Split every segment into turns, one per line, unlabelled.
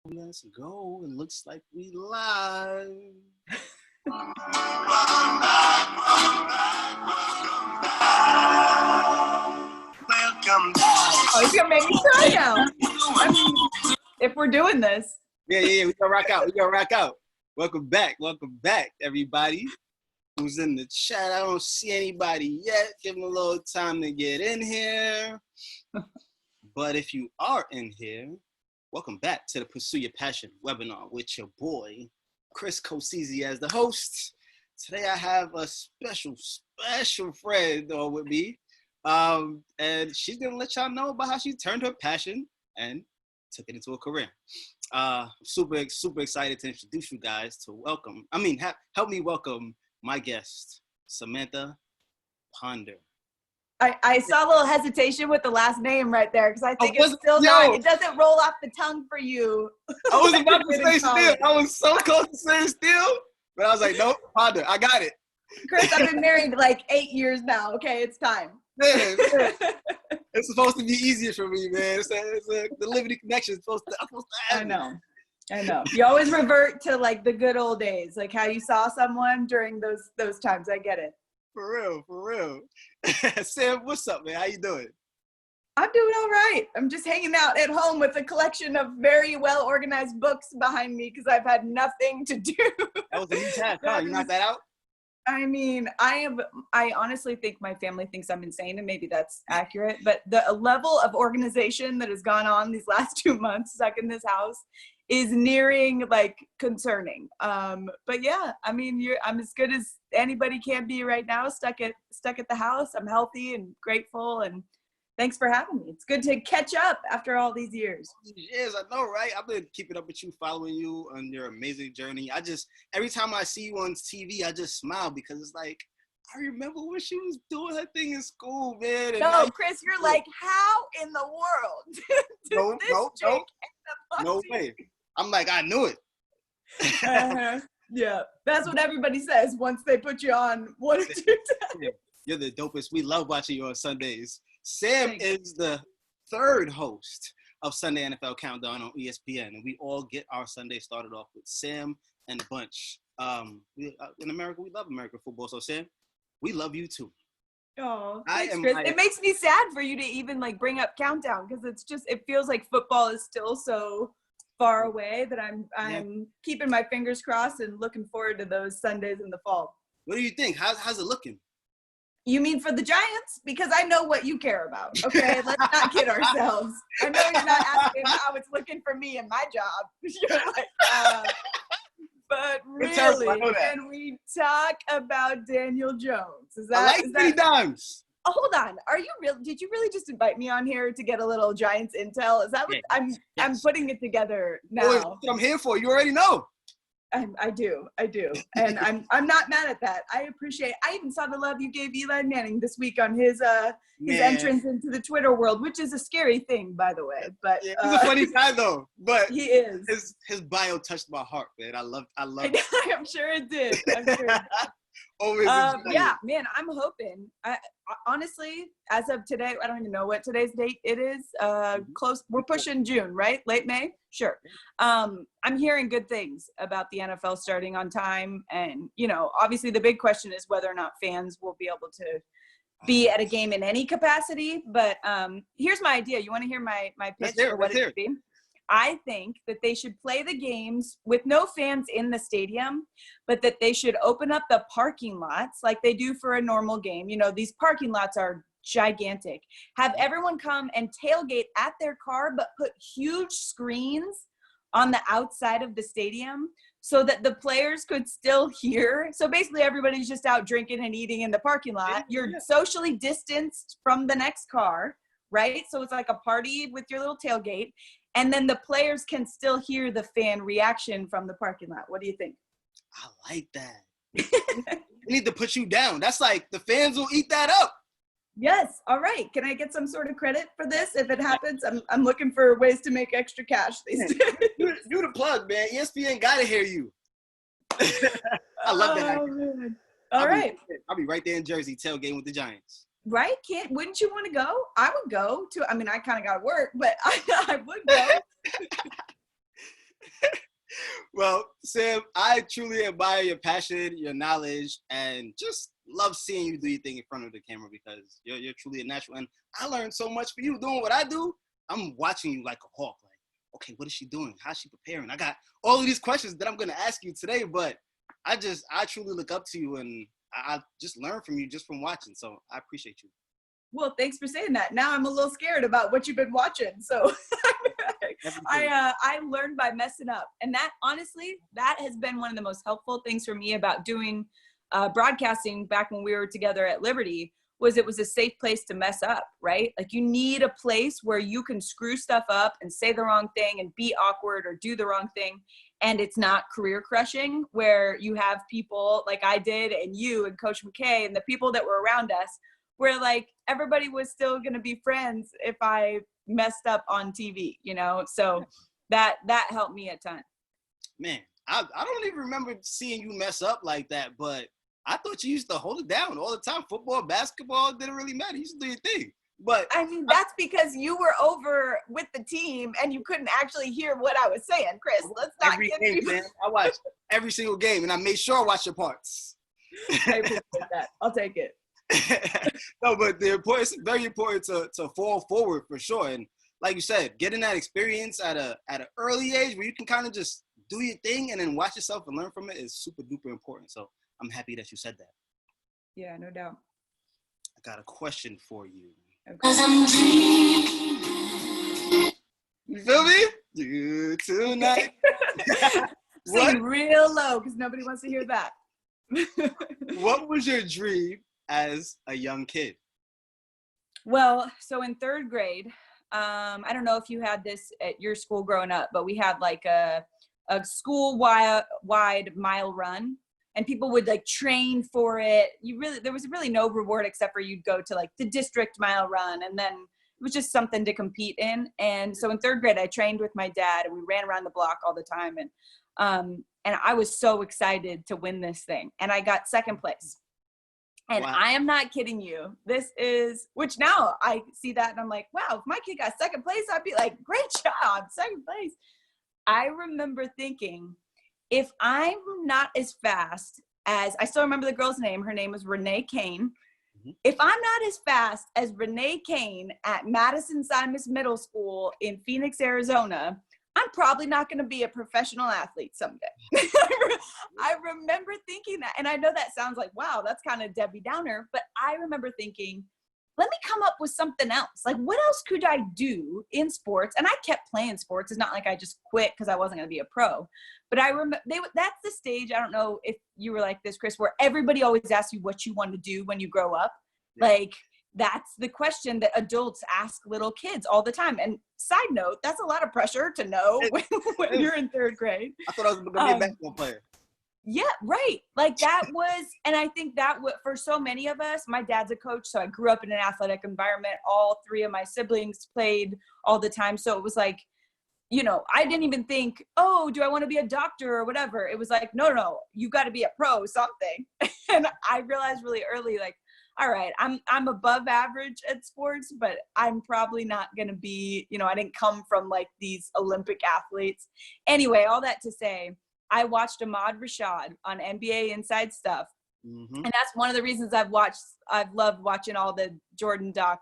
Let's go. It looks like we live. Welcome back.
Oh, he's gonna make me cry now. I mean, if we're doing this.
Yeah. We gonna rock out. Welcome back, everybody who's in the chat. I don't see anybody yet. Give them a little time to get in here. But if you are in here, welcome back to the Pursue Your Passion webinar with your boy, COseezy as the host. Today I have a special friend with me. And she's going to let y'all know about how she turned her passion and took it into a career. Super excited to introduce you guys to help me welcome my guest, Samantha Ponder.
I saw a little hesitation with the last name right there because I think it's still not, it doesn't roll off the tongue for you.
I was about to say still. I was so close to saying still, but I was like, nope, Ponder, I got it.
Chris, I've been married like 8 years now. Okay, it's time.
Man. It's supposed to be easier for me, man. The living connection is supposed to happen.
I know. You always revert to like the good old days, like how you saw someone during those times. I get it.
For real. Sam, what's up, man? How you doing?
I'm doing all right. I'm just hanging out at home with a collection of very well-organized books behind me because I've had nothing to do.
That was a new task, huh? You knocked that out?
I mean, I honestly think my family thinks I'm insane, and maybe that's accurate, but the level of organization that has gone on these last 2 months stuck in this house is nearing like concerning. But yeah, I mean, I'm as good as anybody can be right now, stuck at the house. I'm healthy and grateful, and thanks for having me. It's good to catch up after all these years.
Yes, I know, right? I've been keeping up with you, following you on your amazing journey. Every time I see you on TV, I just smile because it's like, I remember when she was doing her thing in school, man. And
no, Chris, you're like, how in the world?
No way. I'm like, I knew it.
Yeah, that's what everybody says once they put you on 1 or 2 times.
You're the dopest. We love watching you on Sundays. Sam is the third host of Sunday NFL Countdown on ESPN, and we all get our Sunday started off with Sam and Bunch. In America, we love American football. So, Sam, we love you too.
Oh, thanks, Chris. It makes me sad for you to even like bring up Countdown because it feels like football is still so far away that I'm keeping my fingers crossed and looking forward to those Sundays in the fall.
What do you think? How's it looking?
You mean for the Giants? Because I know what you care about. Okay, let's not kid ourselves. I know you're not asking how it's looking for me and my job. You're like, but really, can we talk about Daniel Jones?
I like dimes.
Oh, hold on. Are you real? Did you really just invite me on here to get a little Giants intel? Is that what I'm putting it together now?
That's what I'm here for. You already know.
I do, and I'm not mad at that. I appreciate. I even saw the love you gave Eli Manning this week on his entrance into the Twitter world, which is a scary thing, by the way. But
he's a funny guy, though. But
he is.
His bio touched my heart, man. I love.
I'm sure it did. Yeah, man. I'm hoping. Honestly, as of today, I don't even know what today's date it is. Close. We're pushing June, right? Late May. Sure. I'm hearing good things about the NFL starting on time, and obviously the big question is whether or not fans will be able to be at a game in any capacity. But here's my idea. You want to hear my pitch for what it should be? I think that they should play the games with no fans in the stadium, but that they should open up the parking lots like they do for a normal game. These parking lots are gigantic. Have everyone come and tailgate at their car, but put huge screens on the outside of the stadium so that the players could still hear. So basically everybody's just out drinking and eating in the parking lot. You're socially distanced from the next car, right? So it's like a party with your little tailgate. And then the players can still hear the fan reaction from the parking lot. What do you think?
I like that. We need to put you down. That's like the fans will eat that up.
Yes. All right. Can I get some sort of credit for this if it happens? I'm looking for ways to make extra cash these days.
You the plug, man. ESPN got to hear you. I love that.
Man. All right.
I'll be right there in Jersey tailgating with the Giants.
Right? Wouldn't you want to go? I would go to. I mean, I kind of got to work, but I would go.
Well, Sam, I truly admire your passion, your knowledge, and just love seeing you do your thing in front of the camera because you're truly a natural. And I learned so much for you doing what I do. I'm watching you like a hawk. Like, okay, what is she doing? How's she preparing? I got all of these questions that I'm going to ask you today, but I truly look up to you, and I just learned from you just from watching. So I appreciate you.
Well, thanks for saying that. Now I'm a little scared about what you've been watching. So I learned by messing up. And that, honestly, that has been one of the most helpful things for me about doing broadcasting back when we were together at Liberty, was it was a safe place to mess up, right? Like, you need a place where you can screw stuff up and say the wrong thing and be awkward or do the wrong thing. And it's not career crushing, where you have people like I did, and you and Coach McKay and the people that were around us, where like everybody was still going to be friends if I messed up on TV, you know? So that helped me a ton.
Man, I don't even remember seeing you mess up like that, but I thought you used to hold it down all the time. Football, basketball, didn't really matter. You used to do your thing. But
I mean, that's because you were over with the team and you couldn't actually hear what I was saying, Chris. Let's not
every
get
game, man. I watched every single game, and I made sure I watched your parts.
I appreciate that. I'll take it.
No, but it's very important to fall forward for sure. And like you said, getting that experience at an early age where you can kind of just do your thing and then watch yourself and learn from it is super duper important. So I'm happy that you said that.
Yeah, no doubt.
I got a question for you.
Okay.
You feel me? You tonight.
Sing real low because nobody wants to hear that.
What was your dream as a young kid?
Well, so in third grade, I don't know if you had this at your school growing up, but we had like a school-wide mile run, and people would like train for it. There was really no reward except for you'd go to like the district mile run, and then it was just something to compete in. And so in third grade, I trained with my dad, and we ran around the block all the time. And I was so excited to win this thing, and I got second place. And wow. I am not kidding you. Which now I see that and I'm like, wow, if my kid got second place, I'd be like, great job, second place. I remember thinking, if I'm not as fast as, I still remember the girl's name, her name was Renee Kane. Mm-hmm. If I'm not as fast as Renee Kane at Madison Simus Middle School in Phoenix, Arizona, I'm probably not going to be a professional athlete someday. I remember thinking that. And I know that sounds like, wow, that's kind of Debbie Downer. But I remember thinking, let me come up with something else. Like, what else could I do in sports? And I kept playing sports. It's not like I just quit because I wasn't going to be a pro. But I remember that's the stage, I don't know if you were like this, Chris, where everybody always asks you what you want to do when you grow up. Yeah. Like, that's the question that adults ask little kids all the time. And side note, that's a lot of pressure to know when you're in third grade.
I thought I was going to be a basketball player.
Yeah, right. Like that was, and I think that for so many of us, my dad's a coach, so I grew up in an athletic environment. All three of my siblings played all the time. So it was like, you know, I didn't even think, oh, do I want to be a doctor or whatever? It was like, no, you got to be a pro something. And I realized really early, like, all right, I'm above average at sports, but I'm probably not going to be, you know, I didn't come from like these Olympic athletes. Anyway, all that to say, I watched Ahmad Rashad on NBA Inside Stuff. Mm-hmm. And that's one of the reasons I've loved watching all the Jordan doc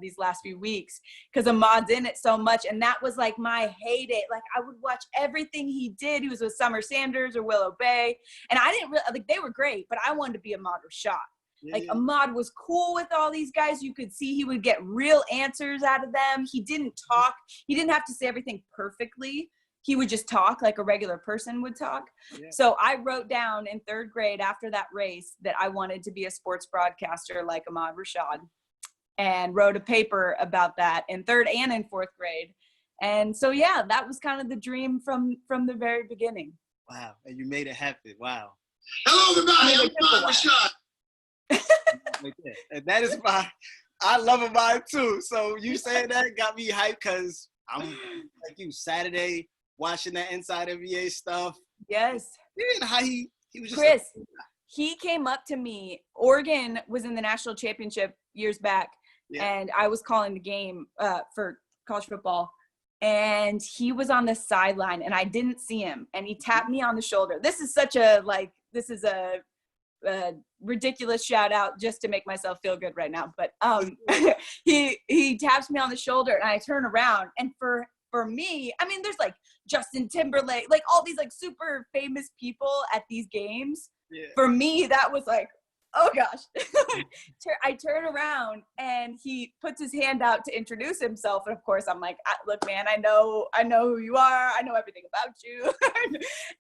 these last few weeks, because Ahmad's in it so much. And that was like my heyday. Like I would watch everything he did. He was with Summer Sanders or Willow Bay. And I didn't really, like, they were great, but I wanted to be Ahmad Rashad. Like Ahmad was cool with all these guys. You could see he would get real answers out of them. He didn't talk. He didn't have to say everything perfectly. He would just talk like a regular person would talk. Yeah. So I wrote down in third grade after that race that I wanted to be a sports broadcaster like Ahmad Rashad, and wrote a paper about that in third and in fourth grade. And so, yeah, that was kind of the dream from the very beginning.
Wow. And you made it happen. Wow.
Hello, everybody. I'm Ahmad Rashad.
And that is I love Ahmad too. So you saying that got me hyped because I'm like you, Saturday watching that Inside NBA stuff.
Yes.
And how he was just
Chris, he came up to me. Oregon was in the national championship years back, and I was calling the game for college football. and he was on the sideline and I didn't see him, and he tapped me on the shoulder. This is a ridiculous shout out just to make myself feel good right now. But he taps me on the shoulder and I turn around, and for me, I mean, there's like Justin Timberlake, like all these like super famous people at these games. Yeah. For me, that was like, oh gosh. I turn around and he puts his hand out to introduce himself. And of course I'm like, look, man, I know who you are. I know everything about you.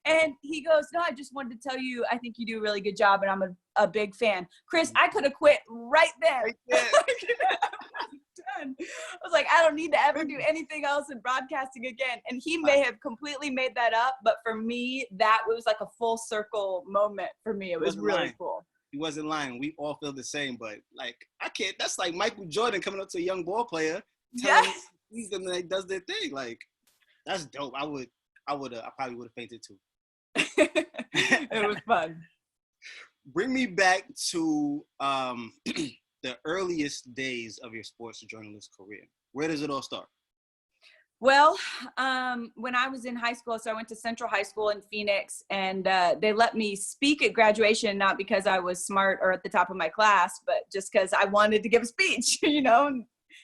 And he goes, no, I just wanted to tell you, I think you do a really good job and I'm a big fan. Chris, I could have quit right then. I was like, I don't need to ever do anything else in broadcasting again. And he may have completely made that up, but for me, that was like a full circle moment for me. It was really cool.
He wasn't lying. We all feel the same, but like, I can't. That's like Michael Jordan coming up to a young ball player, telling him he's them that does their thing. Like, that's dope. I probably would have fainted too.
It was fun.
Bring me back to the earliest days of your sports journalist career. Where does it all start?
Well, when I was in high school, so I went to Central High School in Phoenix, and they let me speak at graduation, not because I was smart or at the top of my class, but just because I wanted to give a speech, you know?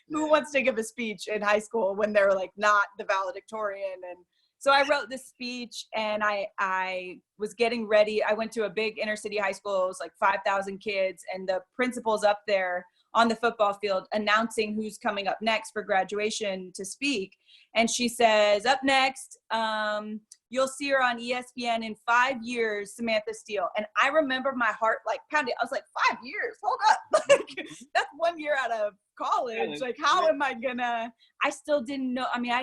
Who wants to give a speech in high school when they're like not the valedictorian? And so I wrote this speech, and I was getting ready. I went to a big inner city high school. It was like 5,000 kids, and the principal's up there on the football field announcing who's coming up next for graduation to speak. And she says, up next, you'll see her on ESPN in 5 years, Samantha Steele. And I remember my heart like pounding. I was like, 5 years? Hold up. Like, that's 1 year out of college. Like, how am I gonna, I still didn't know. I mean, I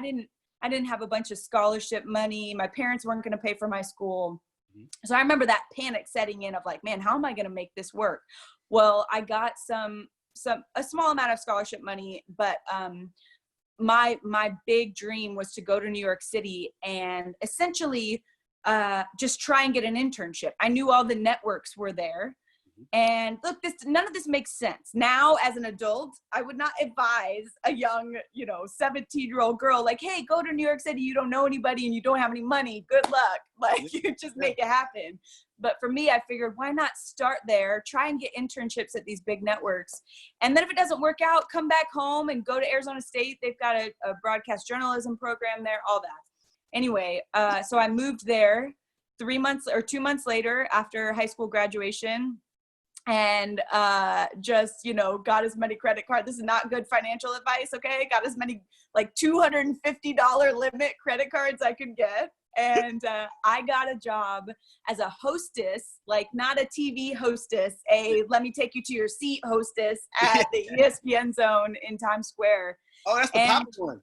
didn't have a bunch of scholarship money. My parents weren't gonna pay for my school. So I remember that panic setting in of like, man, how am I gonna make this work? Well, I got a small amount of scholarship money, but my big dream was to go to New York City and essentially just try and get an internship. I knew all the networks were there. And look, none of this makes sense. Now, as an adult, I would not advise a young, 17-year-old girl, like, hey, go to New York City. You don't know anybody and you don't have any money. Good luck. Like, you just make it happen. But for me, I figured, why not start there, try and get internships at these big networks. And then if it doesn't work out, come back home and go to Arizona State. They've got a broadcast journalism program there, all that. Anyway, so I moved there 2 months later after high school graduation. And just, got as many credit cards. This is not good financial advice, okay? Got as many, like, $250 limit credit cards I could get. And I got a job as a hostess, like not a TV hostess, let me take you to your seat hostess at the ESPN Zone in Times Square.
Oh, that's the popular one.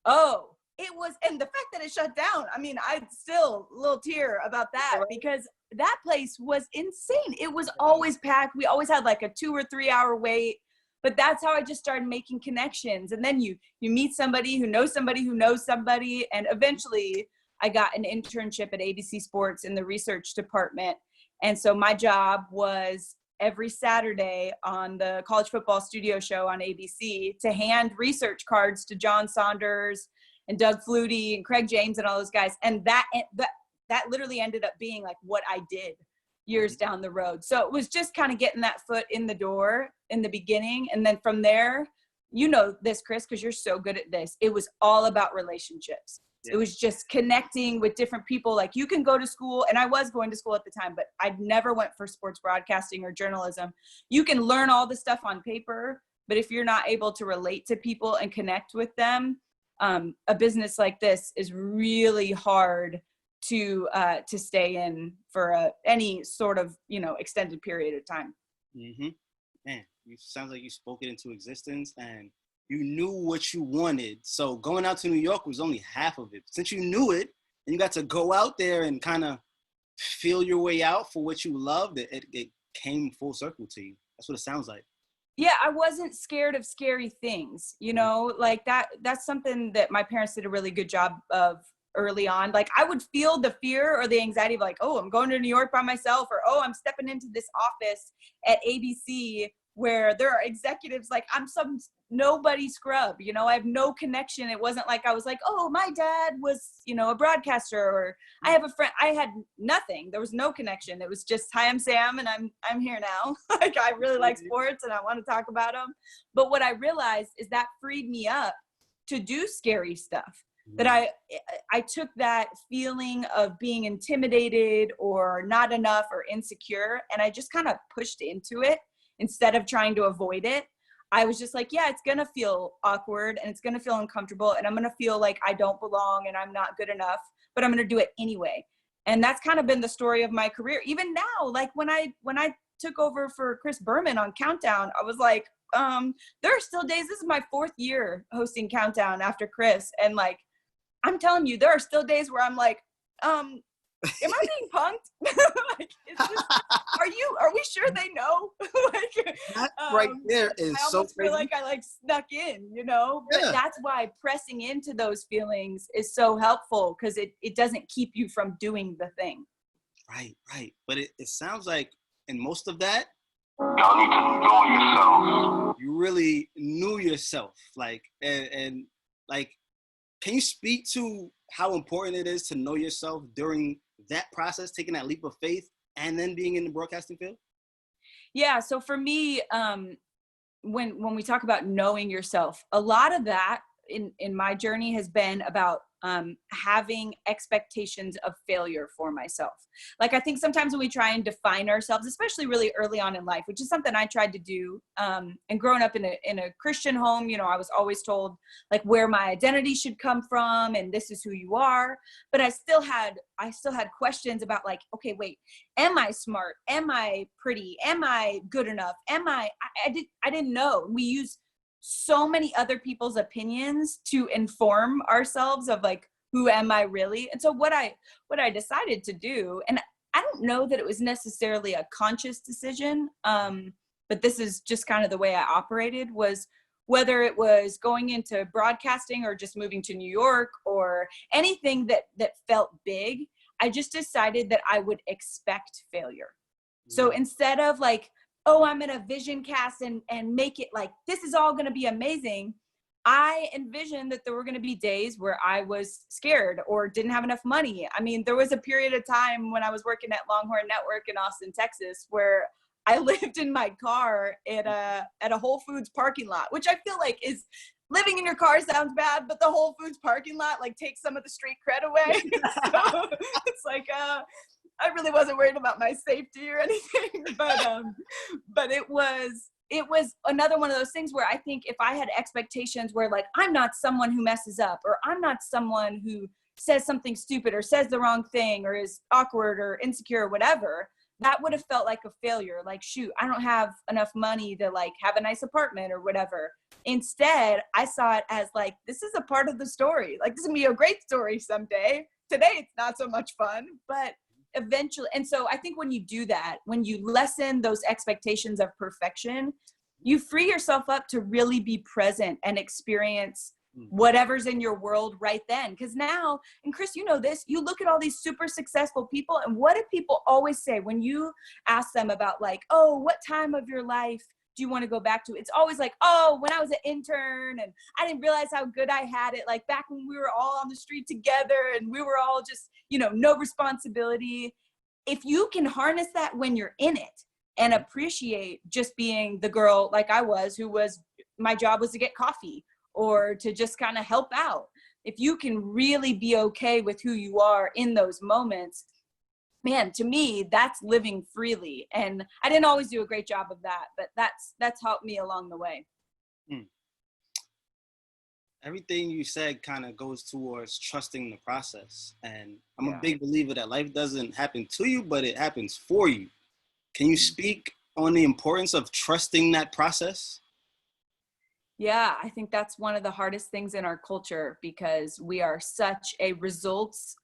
Oh, it was, and the fact that it shut down, I mean, I still a little tear about that because that place was insane. It was always packed. We always had like a 2 or 3 hour wait, but that's how I just started making connections. And then you meet somebody who knows somebody who knows somebody. And eventually I got an internship at ABC Sports in the research department. And so my job was every Saturday on the college football studio show on ABC to hand research cards to John Saunders and Doug Flutie and Craig James and all those guys. And that literally ended up being like what I did years down the road. So it was just kind of getting that foot in the door in the beginning. And then from there, you know this, Chris, because you're so good at this. It was all about relationships. Yeah. It was just connecting with different people. Like you can go to school, and I was going to school at the time, but I never went for sports broadcasting or journalism. You can learn all the stuff on paper, but if you're not able to relate to people and connect with them, a business like this is really hard to stay in for any sort of, extended period of time.
Mm-hmm. Man, you sounds like you spoke it into existence and you knew what you wanted. So going out to New York was only half of it. Since you knew it and you got to go out there and kind of feel your way out for what you loved, it came full circle to you. That's what it sounds like.
Yeah, I wasn't scared of scary things, like that's something that my parents did a really good job of early on. Like I would feel the fear or the anxiety of like, oh, I'm going to New York by myself, or oh, I'm stepping into this office at ABC where there are executives, like I'm some nobody scrub, you know, I have no connection. It wasn't like I was like, oh, my dad was, you know, a broadcaster, or I have a friend. I had nothing. There was no connection. It was just, hi, I'm Sam, and I'm here now. Like, I really like sports and I want to talk about them. But what I realized is that freed me up to do scary stuff. That I took that feeling of being intimidated or not enough or insecure, and I just kind of pushed into it instead of trying to avoid it. I was just like, yeah, it's going to feel awkward and it's going to feel uncomfortable, and I'm going to feel like I don't belong and I'm not good enough, but I'm going to do it anyway. And that's kind of been the story of my career. Even now, like when I took over for Chris Berman on Countdown, I was like, there are still days, this is my 4th year hosting Countdown after Chris. And like, I'm telling you, there are still days where I'm like, am I being punked? Like, it's just, are we sure they know? Like,
that right there is
I
so
almost
crazy.
feel like I like snuck in, you know?
Yeah.
But that's why pressing into those feelings is so helpful, because it doesn't keep you from doing the thing.
Right. But it sounds like in most of that,
Y'all need to know yourself.
you really knew yourself. Like, and like, can you speak to how important it is to know yourself during that process, taking that leap of faith and then being in the broadcasting field?
Yeah. So for me, when we talk about knowing yourself, a lot of that in my journey has been about having expectations of failure for myself. Like, I think sometimes when we try and define ourselves, especially really early on in life, which is something I tried to do, and growing up in a Christian home, you know, I was always told like where my identity should come from and this is who you are. But I still had questions about like, okay, wait, am I smart? Am I pretty? Am I good enough? I didn't know. We use so many other people's opinions to inform ourselves of like, who am I really? And so what I decided to do, and I don't know that it was necessarily a conscious decision, but this is just kind of the way I operated, was whether it was going into broadcasting or just moving to New York or anything that felt big, I just decided that I would expect failure. So instead of like, oh, I'm in a vision cast and make it like, this is all going to be amazing, I envisioned that there were going to be days where I was scared or didn't have enough money. I mean, there was a period of time when I was working at Longhorn Network in Austin, Texas, where I lived in my car at a Whole Foods parking lot, which I feel like is, living in your car sounds bad, but the Whole Foods parking lot like takes some of the street cred away. So it's like, I really wasn't worried about my safety or anything, but it was another one of those things where I think if I had expectations where like, I'm not someone who messes up, or I'm not someone who says something stupid or says the wrong thing or is awkward or insecure or whatever, that would have felt like a failure. Like, shoot, I don't have enough money to like have a nice apartment or whatever. Instead, I saw it as like, this is a part of the story. Like, this is gonna be a great story someday. Today, it's not so much fun, but eventually. And so I think when you do that, when you lessen those expectations of perfection, you free yourself up to really be present and experience whatever's in your world right then. Because now, and Chris, you know this, you look at all these super successful people, and what do people always say when you ask them about like, oh, what time of your life do you want to go back to? It's always like, oh, when I was an intern and I didn't realize how good I had it, like back when we were all on the street together and we were all just, you know, no responsibility. If you can harness that when you're in it and appreciate just being the girl like I was, who was, my job was to get coffee or to just kind of help out. If you can really be okay with who you are in those moments, man, to me, that's living freely. And I didn't always do a great job of that, but that's helped me along the way.
Everything you said kind of goes towards trusting the process. And I'm a big believer that life doesn't happen to you, but it happens for you. Can you speak on the importance of trusting that process?
Yeah, I think that's one of the hardest things in our culture, because we are such a results,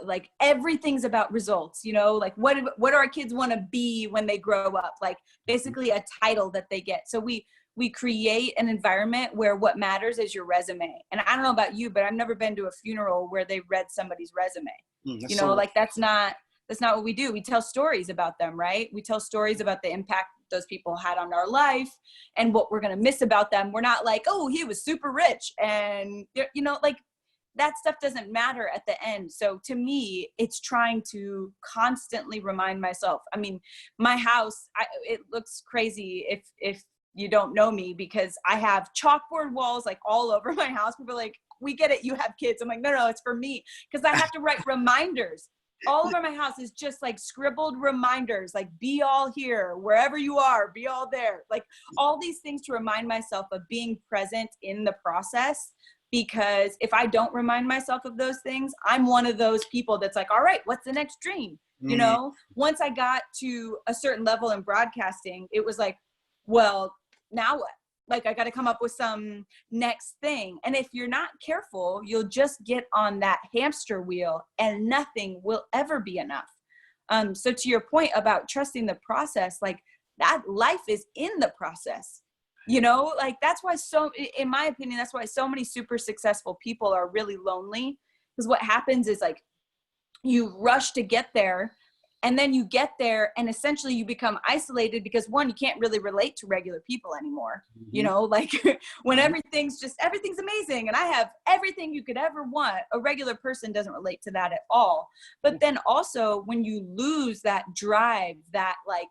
like everything's about results, you know, like what do our kids want to be when they grow up? Like basically a title that they get. So we create an environment where what matters is your resume. And I don't know about you, but I've never been to a funeral where they read somebody's resume. You know, like that's not what we do. We tell stories about them, right? We tell stories about the impact those people had on our life and what we're going to miss about them. We're not like, oh, he was super rich. And, you know, like that stuff doesn't matter at the end. So to me, it's trying to constantly remind myself. I mean, my house, it looks crazy if you don't know me, because I have chalkboard walls like all over my house. People are like, we get it, you have kids. I'm like, no, it's for me, because I have to write reminders. All over my house is just like scribbled reminders, like be all here, wherever you are, be all there. Like all these things to remind myself of being present in the process. Because if I don't remind myself of those things, I'm one of those people that's like, all right, what's the next dream? You know, once I got to a certain level in broadcasting, it was like, well, now what? Like, I got to come up with some next thing. And if you're not careful, you'll just get on that hamster wheel and nothing will ever be enough. So to your point about trusting the process, like that life is in the process, you know, like that's why in my opinion, that's why so many super successful people are really lonely. Because what happens is like you rush to get there, and then you get there and essentially you become isolated because one, you can't really relate to regular people anymore. You know, like when everything's amazing and I have everything you could ever want, a regular person doesn't relate to that at all. But then also when you lose that drive, that like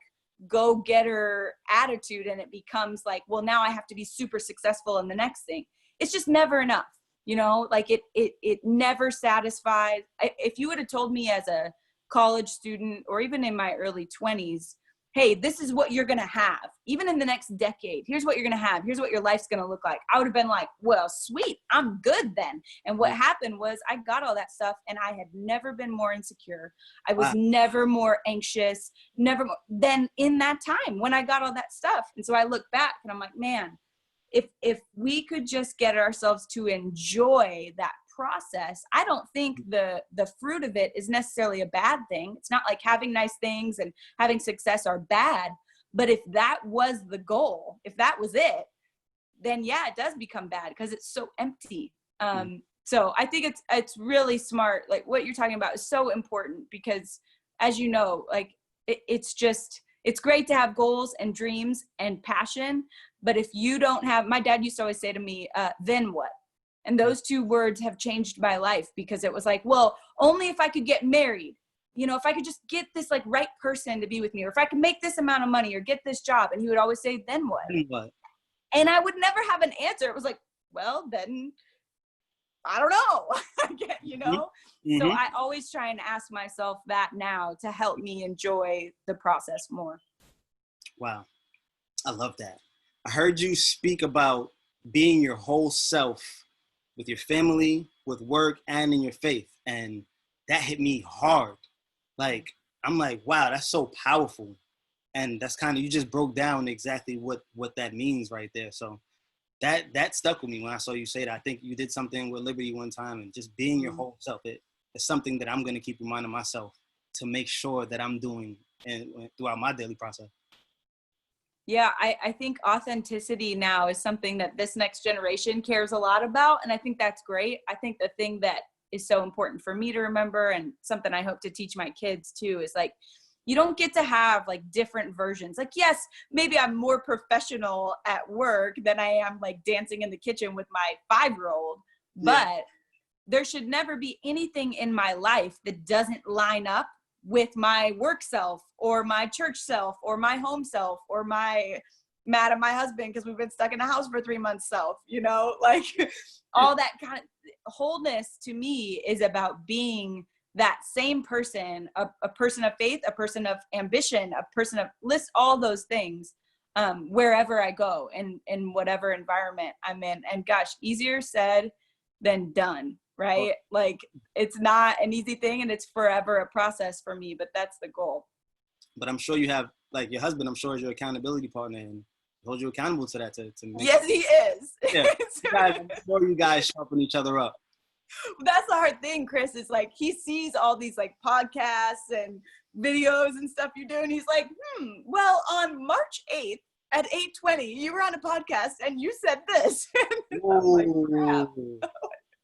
go-getter attitude, and it becomes like, well, now I have to be super successful in the next thing. It's just never enough. You know, like it never satisfies. If you would have told me as a college student or even in my early 20s, hey, this is what you're going to have, even in the next decade, here's what you're going to have, here's what your life's going to look like, I would have been like, well, sweet, I'm good then. And what happened was I got all that stuff and I had never been more insecure. I was never more anxious, never more than in that time when I got all that stuff. And so I look back and I'm like, man, if we could just get ourselves to enjoy that process, I don't think the fruit of it is necessarily a bad thing. It's not like having nice things and having success are bad, but if that was the goal, if that was it, then yeah, it does become bad because it's so empty. So I think it's really smart. Like what you're talking about is so important because, as you know, like it's great to have goals and dreams and passion, but if you don't have, my dad used to always say to me, then what? And those two words have changed my life because it was like, well, only if I could get married, you know, if I could just get this like right person to be with me, or if I could make this amount of money or get this job. And he would always say, then what? Then what? And I would never have an answer. It was like, well, then I don't know, you know? So I always try and ask myself that now to help me enjoy the process more.
Wow. I love that. I heard you speak about being your whole self with your family, with work, and in your faith. And that hit me hard. Like, I'm like, wow, that's so powerful. And that's kind of, you just broke down exactly what that means right there. So that stuck with me when I saw you say that. I think you did something with Liberty one time, and just being your whole self. It's something that I'm going to keep reminding myself to make sure that I'm doing throughout my daily process.
Yeah, I think authenticity now is something that this next generation cares a lot about. And I think that's great. I think the thing that is so important for me to remember, and something I hope to teach my kids too, is like, you don't get to have like different versions. Like, yes, maybe I'm more professional at work than I am like dancing in the kitchen with my 5-year-old, but there should never be anything in my life that doesn't line up with my work self or my church self or my home self or my mad at my husband because we've been stuck in a house for 3 months self, you know, like all that kind of wholeness to me is about being that same person, a person of faith, a person of ambition, a person of list all those things wherever I go and in whatever environment I'm in. And gosh, easier said than done. Right? Like it's not an easy thing and it's forever a process for me, but that's the goal.
But I'm sure you have, like your husband, I'm sure is your accountability partner and holds you accountable to that. To make
yes, he is.
Yeah. I'm sure you guys sharpen each other up.
That's the hard thing, Chris, is like he sees all these like podcasts and videos and stuff you do. And he's like, well, on March 8th at 8:20, you were on a podcast and you said this. I'm like, crap.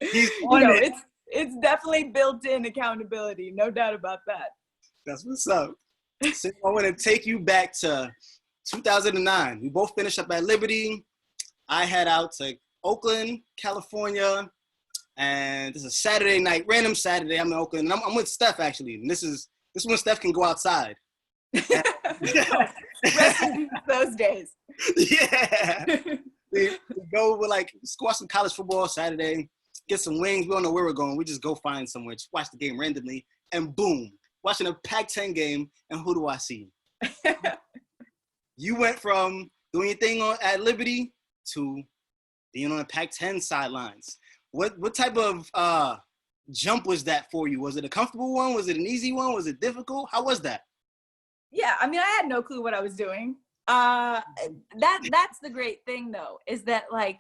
He's on it.
It's definitely built-in accountability, no doubt about that.
That's what's up. So I want to take you back to 2009. We both finished up at Liberty. I head out to Oakland, California, and this is a Saturday night, random Saturday. I'm in Oakland, and I'm with Steph actually. And this is when Steph can go outside.
Rest in peace those days.
Yeah. we go, we're like, squash some college football Saturday, get some wings. We don't know where we're going. We just go find somewhere, just watch the game randomly, and boom, watching a Pac-10 game, and who do I see? You went from doing your thing at Liberty to being on the Pac-10 sidelines. What type of jump was that for you? Was it a comfortable one? Was it an easy one? Was it difficult? How was that?
Yeah, I mean, I had no clue what I was doing. That's the great thing though, is that like,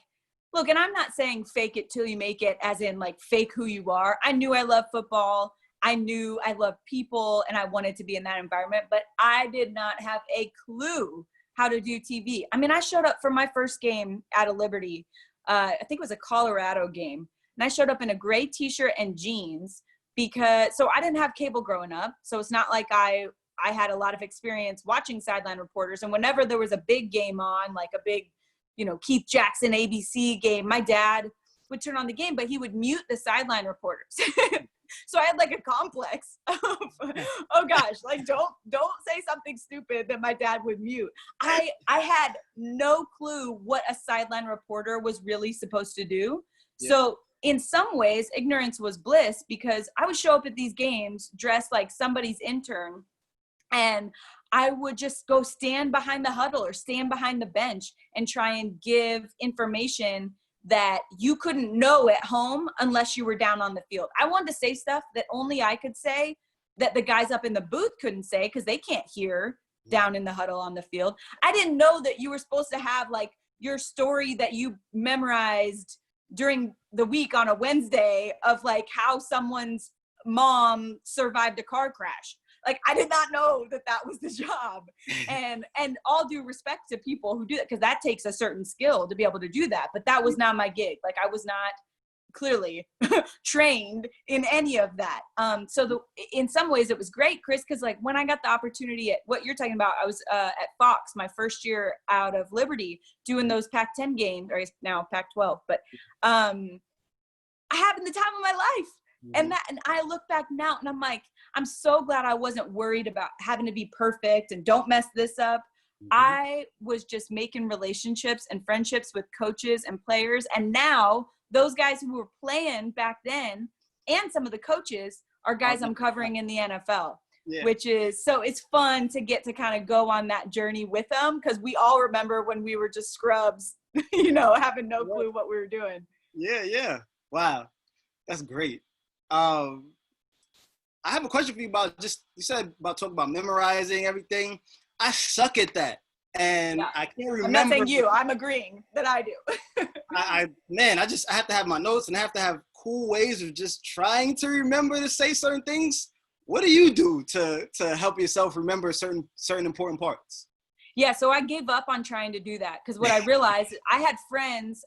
look, and I'm not saying fake it till you make it, as in like fake who you are. I knew I loved football. I knew I loved people, and I wanted to be in that environment, but I did not have a clue how to do TV. I mean, I showed up for my first game out of Liberty. I think it was a Colorado game. And I showed up in a gray t-shirt and jeans so I didn't have cable growing up. So it's not like I had a lot of experience watching sideline reporters. And whenever there was a big game on, like a big, Keith Jackson ABC game, my dad would turn on the game, but he would mute the sideline reporters. So I had like a complex of, oh gosh, like don't say something stupid that my dad would mute. I had no clue what a sideline reporter was really supposed to do. Yeah. So in some ways, ignorance was bliss, because I would show up at these games dressed like somebody's intern, and I would just go stand behind the huddle or stand behind the bench and try and give information that you couldn't know at home unless you were down on the field. I wanted to say stuff that only I could say, that the guys up in the booth couldn't say, because they can't hear down in the huddle on the field. I didn't know that you were supposed to have like your story that you memorized during the week on a Wednesday of like how someone's mom survived a car crash. Like, I did not know that was the job. And all due respect to people who do that, because that takes a certain skill to be able to do that. But that was not my gig. Like, I was not clearly trained in any of that. In some ways it was great, Chris, because like when I got the opportunity at what you're talking about, I was at Fox my first year out of Liberty doing those Pac-10 games, or now Pac-12. But I having the time of my life. And I look back now and I'm like, I'm so glad I wasn't worried about having to be perfect and don't mess this up. I was just making relationships and friendships with coaches and players. And now those guys who were playing back then and some of the coaches are guys I'm covering in the NFL, which is, so it's fun to get to kind of go on that journey with them, because we all remember when we were just scrubs, having no clue what we were doing.
Yeah. Wow. That's great. I have a question for you about you said about talking about memorizing everything. I suck at that. And I can't remember.
I'm not saying you, I'm agreeing that I do.
I have to have my notes, and I have to have cool ways of just trying to remember to say certain things. What do you do to help yourself remember certain important parts?
Yeah, so I gave up on trying to do that, because what I realized, I had friends,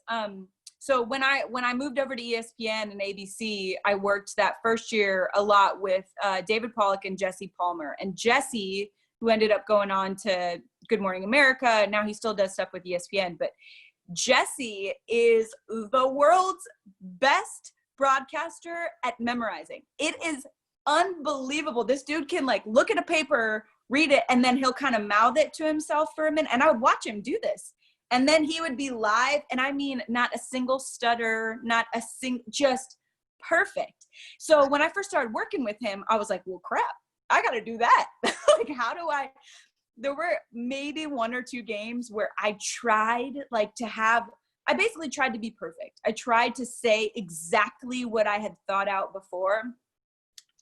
so when I moved over to ESPN and ABC, I worked that first year a lot with David Pollack and Jesse Palmer. And Jesse, who ended up going on to Good Morning America, now he still does stuff with ESPN, but Jesse is the world's best broadcaster at memorizing. It is unbelievable. This dude can like look at a paper, read it, and then he'll kind of mouth it to himself for a minute. And I would watch him do this. And then he would be live, and I mean, not a single stutter, just perfect. So when I first started working with him, I was like, well, crap, I got to do that. Like, there were maybe one or two games where I tried I basically tried to be perfect. I tried to say exactly what I had thought out before.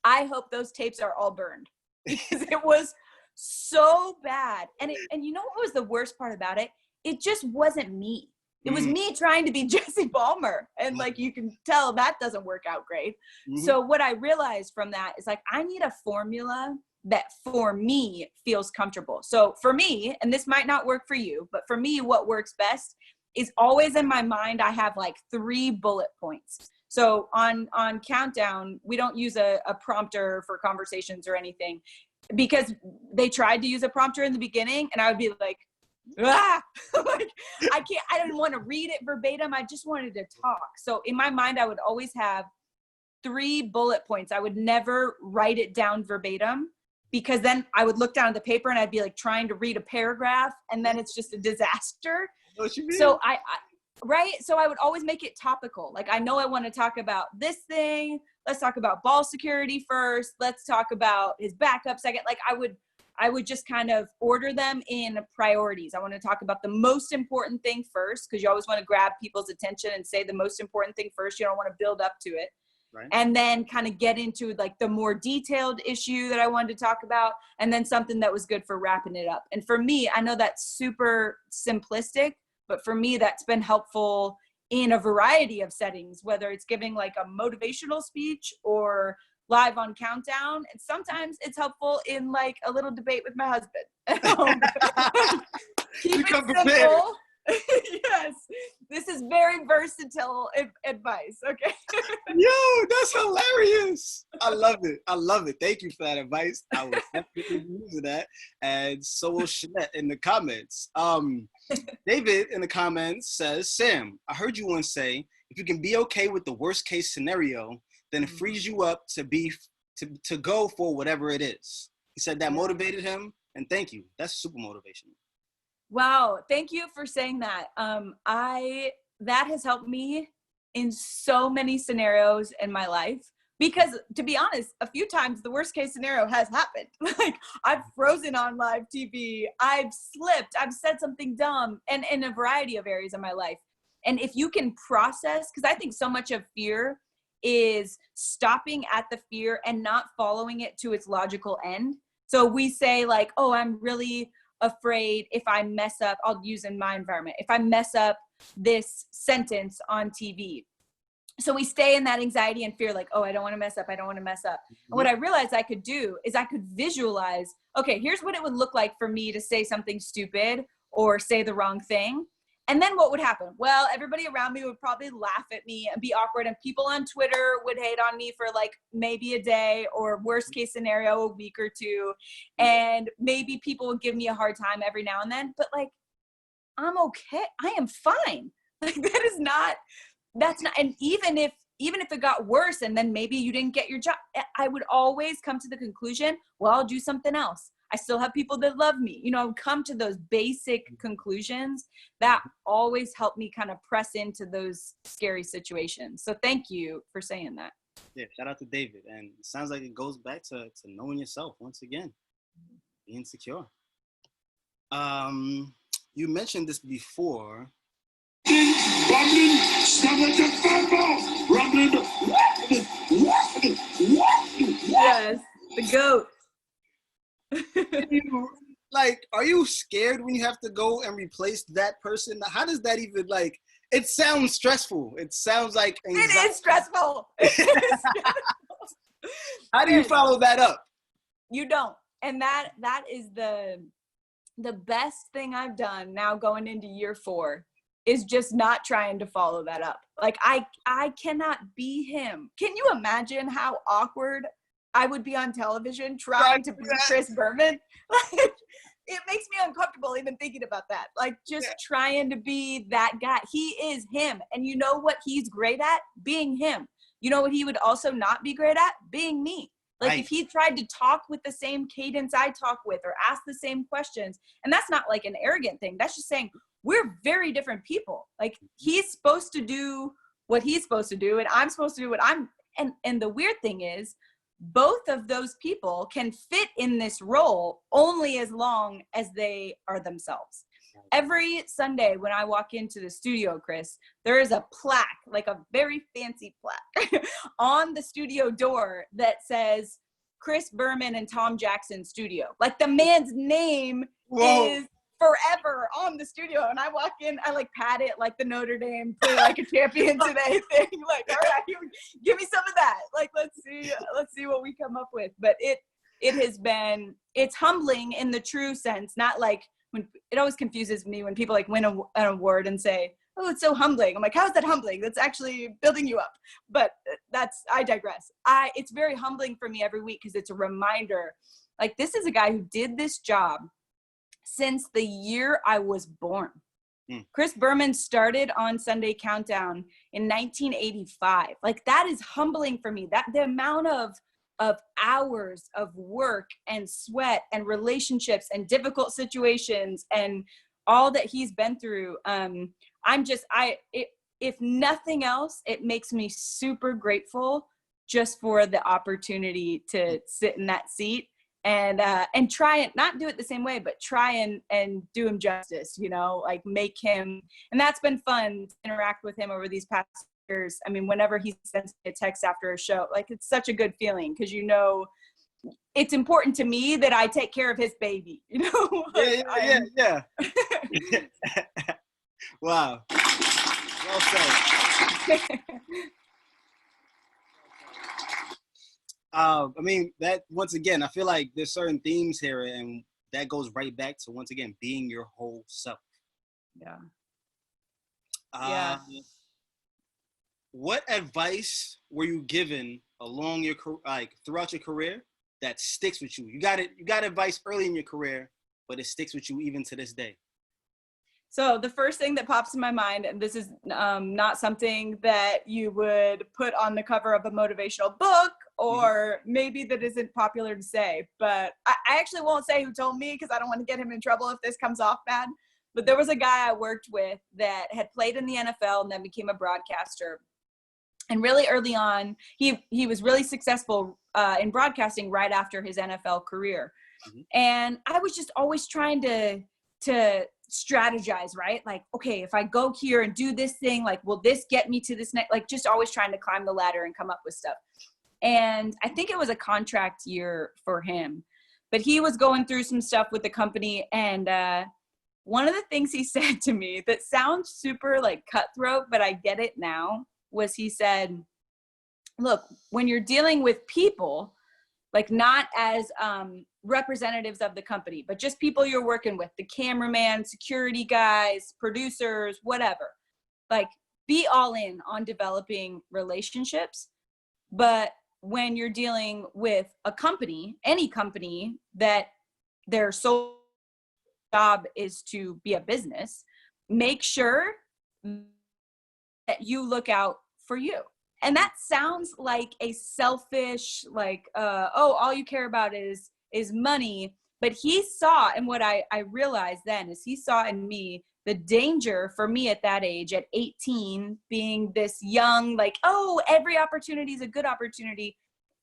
I hope those tapes are all burned, because it was so bad. And you know what was the worst part about it? It just wasn't me. It was me trying to be Jesse Palmer. And like, you can tell that doesn't work out great. So what I realized from that is like, I need a formula that for me feels comfortable. So for me, and this might not work for you, but for me, what works best is always in my mind, I have like 3 bullet points. So on Countdown, we don't use a prompter for conversations or anything, because they tried to use a prompter in the beginning, and I would be like, Like, I didn't want to read it verbatim. I just wanted to talk. So in my mind, I would always have 3 bullet points. I would never write it down verbatim, because then I would look down at the paper and I'd be like trying to read a paragraph, and then it's just a disaster.
What you mean?
So right. So I would always make it topical. Like, I know I want to talk about this thing. Let's talk about ball security first. Let's talk about his backup second. Like, I would just kind of order them in priorities. I want to talk about the most important thing first, because you always want to grab people's attention and say the most important thing first. You don't want to build up to it. Right. And then kind of get into like the more detailed issue that I wanted to talk about, and then something that was good for wrapping it up. And for me, I know that's super simplistic, but for me, that's been helpful in a variety of settings, whether it's giving like a motivational speech or live on Countdown. And sometimes it's helpful in like a little debate with my husband. Keep it simple. Yes, this is very versatile advice. Okay.
Yo, that's hilarious. I love it. Thank you for that advice. I was definitely using that, and so will Shanette in the comments. David in the comments says, Sam, I heard you once say, if you can be okay with the worst case scenario, then it frees you up to go for whatever it is. He said that motivated him, and thank you. That's super motivational.
Wow, thank you for saying that. That has helped me in so many scenarios in my life, because to be honest, a few times the worst case scenario has happened. Like, I've frozen on live TV, I've slipped, I've said something dumb, and in a variety of areas of my life. And if you can process, because I think so much of fear is stopping at the fear and not following it to its logical end. So we say like, oh, I'm really afraid if I mess up, I'll use in my environment, if I mess up this sentence on TV. So we stay in that anxiety and fear, like, oh, I don't want to mess up. I don't want to mess up. And what I realized I could do is I could visualize, okay, here's what it would look like for me to say something stupid or say the wrong thing. And then what would happen? Well, everybody around me would probably laugh at me and be awkward. And people on Twitter would hate on me for like maybe a day, or worst case scenario, a week or two. And maybe people would give me a hard time every now and then. But like, I'm okay. I am fine. Like, that's not, and even if it got worse and then maybe you didn't get your job, I would always come to the conclusion, well, I'll do something else. I still have people that love me. You know, come to those basic conclusions that always help me kind of press into those scary situations. So thank you for saying that.
Yeah, shout out to David. And it sounds like it goes back to knowing yourself once again, being secure. You mentioned this before.
Yes, the GOAT.
Are you scared when you have to go and replace that person? How does that even, like, it sounds stressful. It sounds like anxiety.
It is stressful.
How do you follow that up?
You don't. And that is the best thing I've done now going into year 4 is just not trying to follow that up. Like, I cannot be him. Can you imagine how awkward I would be on television trying to be Chris Berman? Like, it makes me uncomfortable even thinking about that. Like, just trying to be that guy. He is him. And you know what he's great at? Being him. You know what he would also not be great at? Being me. Like, if he tried to talk with the same cadence I talk with, or ask the same questions, and that's not like an arrogant thing. That's just saying we're very different people. Like, he's supposed to do what he's supposed to do, and I'm supposed to do what I'm, and the weird thing is, both of those people can fit in this role only as long as they are themselves. Every Sunday when I walk into the studio, Chris, there is a plaque, like a very fancy plaque on the studio door that says Chris Berman and Tom Jackson Studio. Like, the man's name is forever on the studio. And I walk in, I like pat it like the Notre Dame play like a champion today thing. Like, all right, give me some of that. Like, let's see what we come up with. But it's humbling in the true sense, not like, when it always confuses me when people like win an award and say, oh, it's so humbling. I'm like, how is that humbling? That's actually building you up. But I digress. It's very humbling for me every week, because it's a reminder, like, this is a guy who did this job since the year I was born.
Mm.
Chris Berman started on Sunday Countdown in 1985. Like, that is humbling for me. That the amount of hours of work and sweat and relationships and difficult situations and all that he's been through. If nothing else, it makes me super grateful just for the opportunity to sit in that seat and try and not do it the same way, but try and do him justice, you know, like make him, and that's been fun to interact with him over these past years. I mean, whenever he sends me a text after a show, like, it's such a good feeling, because, you know, it's important to me that I take care of his baby, you know? Like,
yeah. Wow. Well said. I mean, that, once again, I feel like there's certain themes here, and that goes right back to, once again, being your whole self.
Yeah.
What advice were you given along your, like, throughout your career that sticks with you? You got advice early in your career, but it sticks with you even to this day.
So the first thing that pops in my mind, and this is not something that you would put on the cover of a motivational book, or maybe that isn't popular to say, but I actually won't say who told me, because I don't want to get him in trouble if this comes off bad. But there was a guy I worked with that had played in the NFL and then became a broadcaster. And really early on, he was really successful in broadcasting right after his NFL career. And I was just always trying to strategize, right? Like, okay, if I go here and do this thing, like, will this get me to this next, like, just always trying to climb the ladder and come up with stuff. And I think it was a contract year for him, but he was going through some stuff with the company. And one of the things he said to me that sounds super like cutthroat, but I get it now, was he said, look, when you're dealing with people, like, not as representatives of the company, but just people you're working with, the cameraman, security guys, producers, whatever, like, be all in on developing relationships. But when you're dealing with a company, any company that their sole job is to be a business, make sure that you look out for you. And that sounds like a selfish, like, all you care about is money. But he saw, and what I realized then is he saw in me the danger for me at that age, at 18, being this young, like, oh, every opportunity is a good opportunity.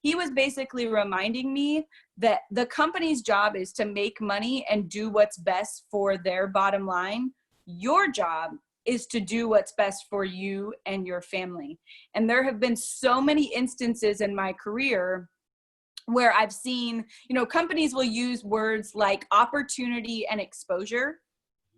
He was basically reminding me that the company's job is to make money and do what's best for their bottom line. Your job is to do what's best for you and your family. And there have been so many instances in my career where I've seen, you know, companies will use words like opportunity and exposure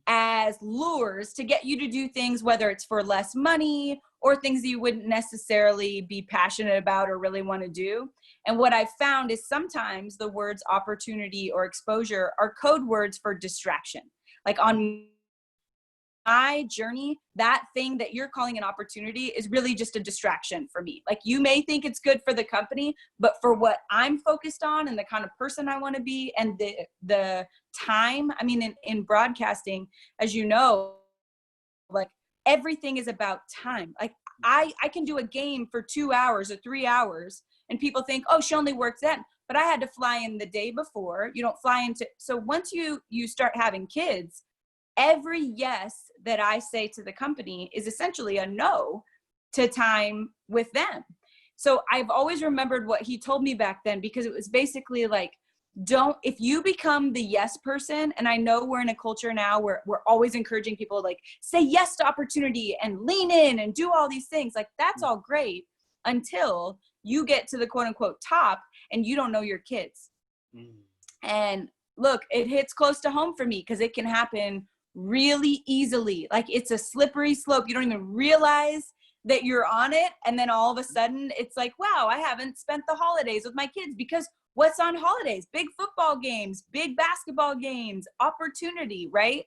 as lures to get you to do things, whether it's for less money or things that you wouldn't necessarily be passionate about or really want to do. And what I've found is sometimes the words opportunity or exposure are code words for distraction. Like, on my journey, that thing that you're calling an opportunity is really just a distraction for me. Like, you may think it's good for the company, but for what I'm focused on and the kind of person I want to be and the time, I mean, in broadcasting, as you know, like, everything is about time. Like, I can do a game for 2 hours or 3 hours and people think, oh, she only works then. But I had to fly in the day before. You don't fly into, so once you start having kids, every yes that I say to the company is essentially a no to time with them. So I've always remembered what he told me back then, because it was basically like, if you become the yes person, and I know we're in a culture now where we're always encouraging people, like, say yes to opportunity and lean in and do all these things. Like, that's all great until you get to the quote unquote top and you don't know your kids. And look, it hits close to home for me because it can happen really easily. Like, it's a slippery slope. You don't even realize that you're on it. And then all of a sudden it's like, wow, I haven't spent the holidays with my kids, because what's on holidays? Big football games, big basketball games, opportunity, right?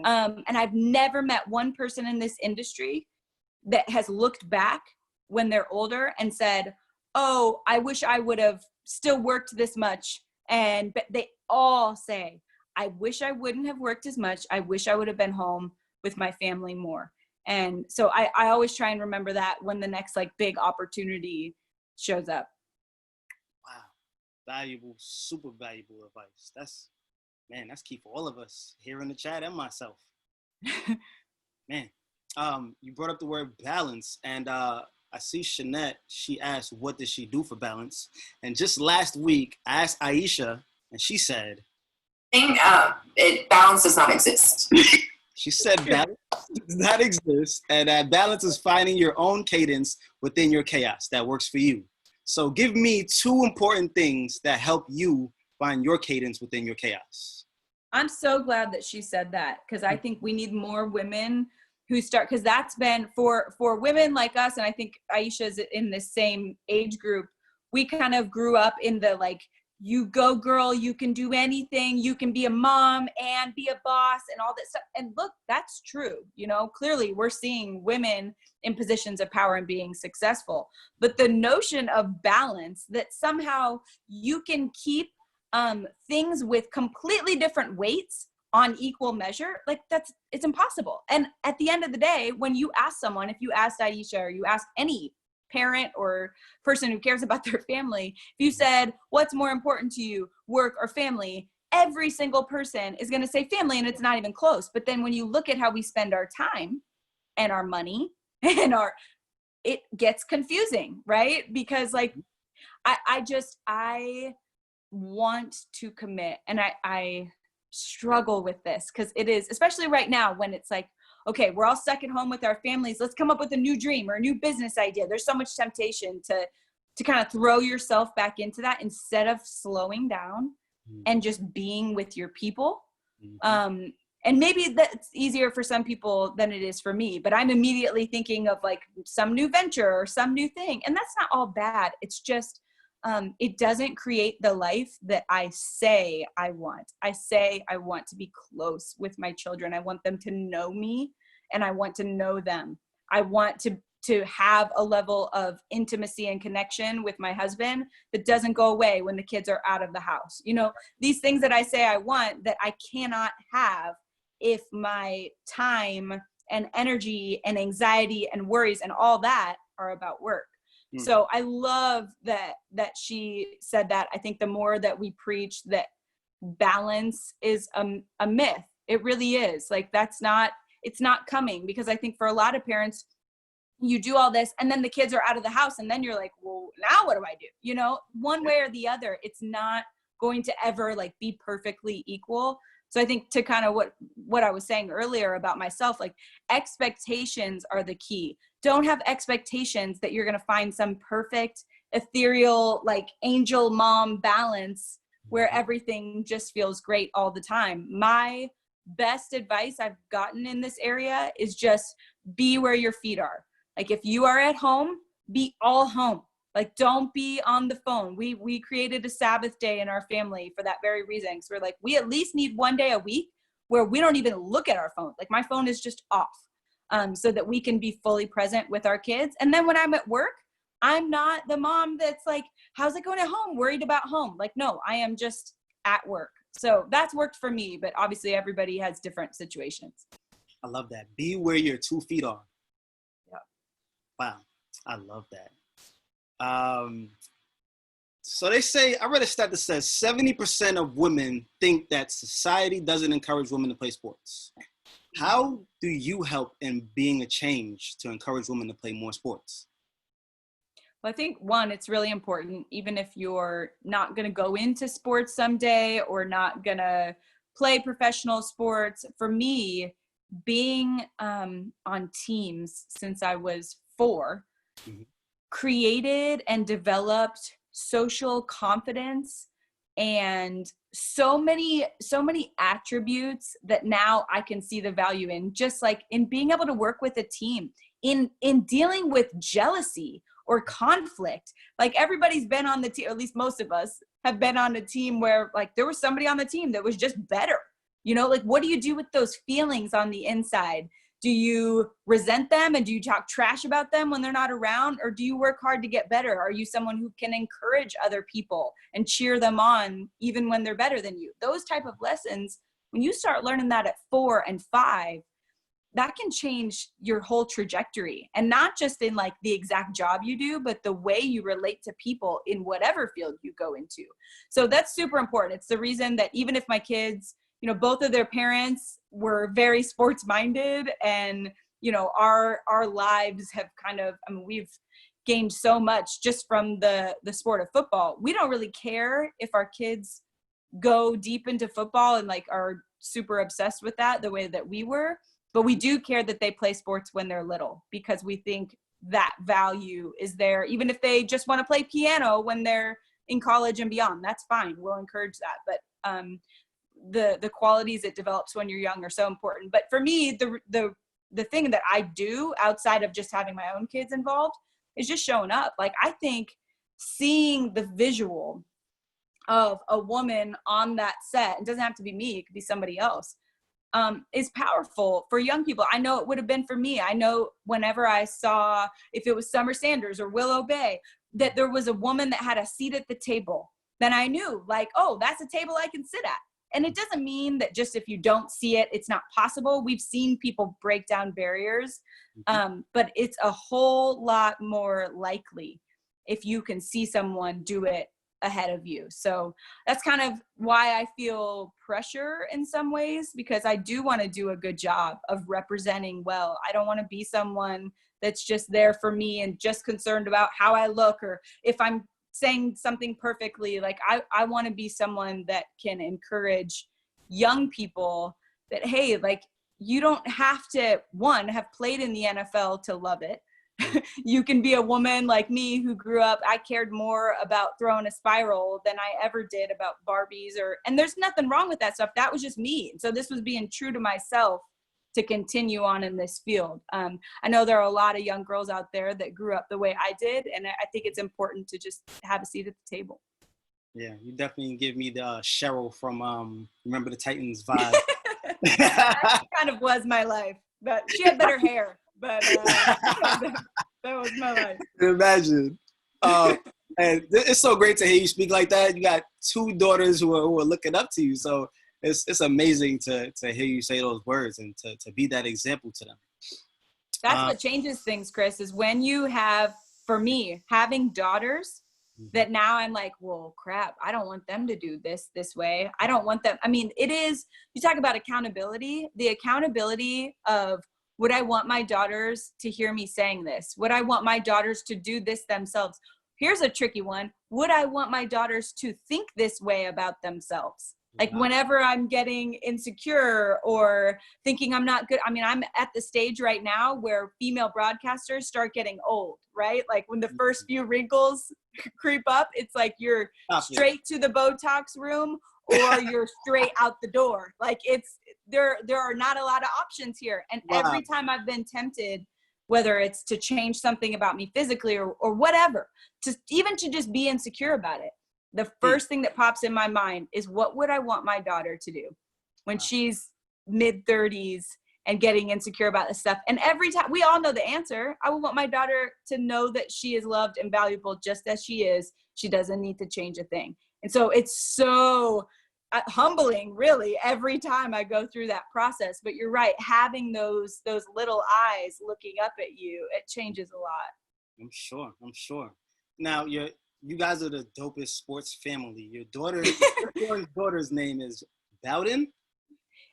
And I've never met one person in this industry that has looked back when they're older and said, oh, I wish I would have still worked this much. But they all say, I wish I wouldn't have worked as much. I wish I would have been home with my family more. And so I always try and remember that when the next like big opportunity shows up.
Wow. Valuable, super valuable advice. That's key for all of us here in the chat and myself. Man, you brought up the word balance, and I see Shanette, she asked, what does she do for balance? And just last week, I asked Aisha, and she said,
balance does not exist.
She said balance does not exist, and that balance is finding your own cadence within your chaos that works for you. So give me 2 important things that help you find your cadence within your chaos.
I'm so glad that she said that, because I think we need more women who start, because that's been for women like us, and I think Aisha's in the same age group. We kind of grew up in the like, you go girl, you can do anything, you can be a mom and be a boss and all that stuff. And look, that's true. You know, clearly we're seeing women in positions of power and being successful. But the notion of balance, that somehow you can keep things with completely different weights on equal measure, like it's impossible. And at the end of the day, when you ask someone, if you asked Aisha or you ask any parent or person who cares about their family, if you said, what's more important to you, work or family, every single person is going to say family, and it's not even close. But then when you look at how we spend our time and our money and it gets confusing, right? Because like, I want to commit, and I struggle with this, because it is, especially right now when it's like, okay, we're all stuck at home with our families, let's come up with a new dream or a new business idea. There's so much temptation to kind of throw yourself back into that instead of slowing down and just being with your people. And maybe that's easier for some people than it is for me, but I'm immediately thinking of like some new venture or some new thing. And that's not all bad. It's just, it doesn't create the life that I say I want. I say I want to be close with my children. I want them to know me, and I want to know them. I want to have a level of intimacy and connection with my husband that doesn't go away when the kids are out of the house. You know, these things that I say I want that I cannot have if my time and energy and anxiety and worries and all that are about work. So I love that she said that. I think the more that we preach that balance is a myth, it really is. Like it's not coming, because I think for a lot of parents, you do all this and then the kids are out of the house, and then you're like, well, now what do I do? You know, one way or the other, it's not going to ever like be perfectly equal. So I think to kind of what I was saying earlier about myself, like expectations are the key. Don't have expectations that you're going to find some perfect, ethereal, like angel mom balance where everything just feels great all the time. My best advice I've gotten in this area is just be where your feet are. Like if you are at home, be all home. Like don't be on the phone. We created a Sabbath day in our family for that very reason. Because we're like, we at least need one day a week where we don't even look at our phone. Like my phone is just off. So that we can be fully present with our kids. And then when I'm at work, I'm not the mom that's like, how's it going at home? Worried about home. Like, no, I am just at work. So that's worked for me, but obviously everybody has different situations.
I love that. Be where your 2 feet are.
Yeah.
Wow. I love that. So they say, I read a stat that says 70% of women think that society doesn't encourage women to play sports. How do you help in being a change to encourage women to play more sports?
Well, I think one, it's really important, even if you're not going to go into sports someday or not going to play professional sports. For me, being on teams since I was 4, created and developed social confidence and so many attributes that now I can see the value in, just like in being able to work with a team, in dealing with jealousy or conflict. Like everybody's been on the team, or at least most of us have been on a team where like there was somebody on the team that was just better. You know, like what do you do with those feelings on the inside Do you resent them and do you talk trash about them when they're not around? Or do you work hard to get better? Are you someone who can encourage other people and cheer them on even when they're better than you? Those type of lessons, when you start learning that at 4 and 5, that can change your whole trajectory, and not just in like the exact job you do, but the way you relate to people in whatever field you go into. So that's super important. It's the reason that even if my kids, you know, both of their parents were very sports minded, and, you know, our lives have kind of, I mean, we've gained so much just from the sport of football. We don't really care if our kids go deep into football and like are super obsessed with that the way that we were. But we do care that they play sports when they're little, because we think that value is there. Even if they just want to play piano when they're in college and beyond, that's fine. We'll encourage that. But the qualities it develops when you're young are so important. But for me, the thing that I do outside of just having my own kids involved is just showing up. Like, I think seeing the visual of a woman on that set, it doesn't have to be me, it could be somebody else, is powerful for young people. I know it would have been for me. I know whenever I saw, if it was Summer Sanders or Willow Bay, that there was a woman that had a seat at the table, then I knew like, oh, that's a table I can sit at. And it doesn't mean that just if you don't see it, it's not possible. We've seen people break down barriers, but it's a whole lot more likely if you can see someone do it ahead of you. So that's kind of why I feel pressure in some ways, because I do want to do a good job of representing well. I don't want to be someone that's just there for me and just concerned about how I look or if I'm saying something perfectly. Like, I want to be someone that can encourage young people that, hey, like, you don't have to, one, have played in the NFL to love it. You can be a woman like me who grew up, I cared more about throwing a spiral than I ever did about Barbies, and there's nothing wrong with that stuff. That was just me. So this was being true to myself to continue on in this field. I know there are a lot of young girls out there that grew up the way I did, and I think it's important to just have a seat at the table.
Yeah, you definitely give me the Cheryl from Remember the Titans vibe.
That kind of was my life, but she had better hair. But that was my life.
Imagine. And it's so great to hear you speak like that. You got 2 daughters who are looking up to you. So it's amazing to hear you say those words and to be that example to them.
That's what changes things, Chris, is when you have, for me, having daughters, that now I'm like, well, crap, I don't want them to do this way. I don't want them. I mean, it is, you talk about accountability, the accountability of, would I want my daughters to hear me saying this? Would I want my daughters to do this themselves? Here's a tricky one. Would I want my daughters to think this way about themselves? Like, whenever I'm getting insecure or thinking I'm not good, I mean, I'm at the stage right now where female broadcasters start getting old, right? Like, when the first few wrinkles creep up, it's like you're straight to the Botox room or you're straight out the door. Like, it's, there are not a lot of options here. And every time I've been tempted, whether it's to change something about me physically or whatever, to just be insecure about it, the first thing that pops in my mind is, what would I want my daughter to do when she's mid-30s and getting insecure about this stuff? And every time, we all know the answer. I would want my daughter to know that she is loved and valuable just as she is. She doesn't need to change a thing. And so it's so humbling, really, every time I go through that process. But you're right, having those little eyes looking up at you, it changes a lot.
I'm sure. Now, you guys are the dopest sports family. Your daughter's name is Bowden?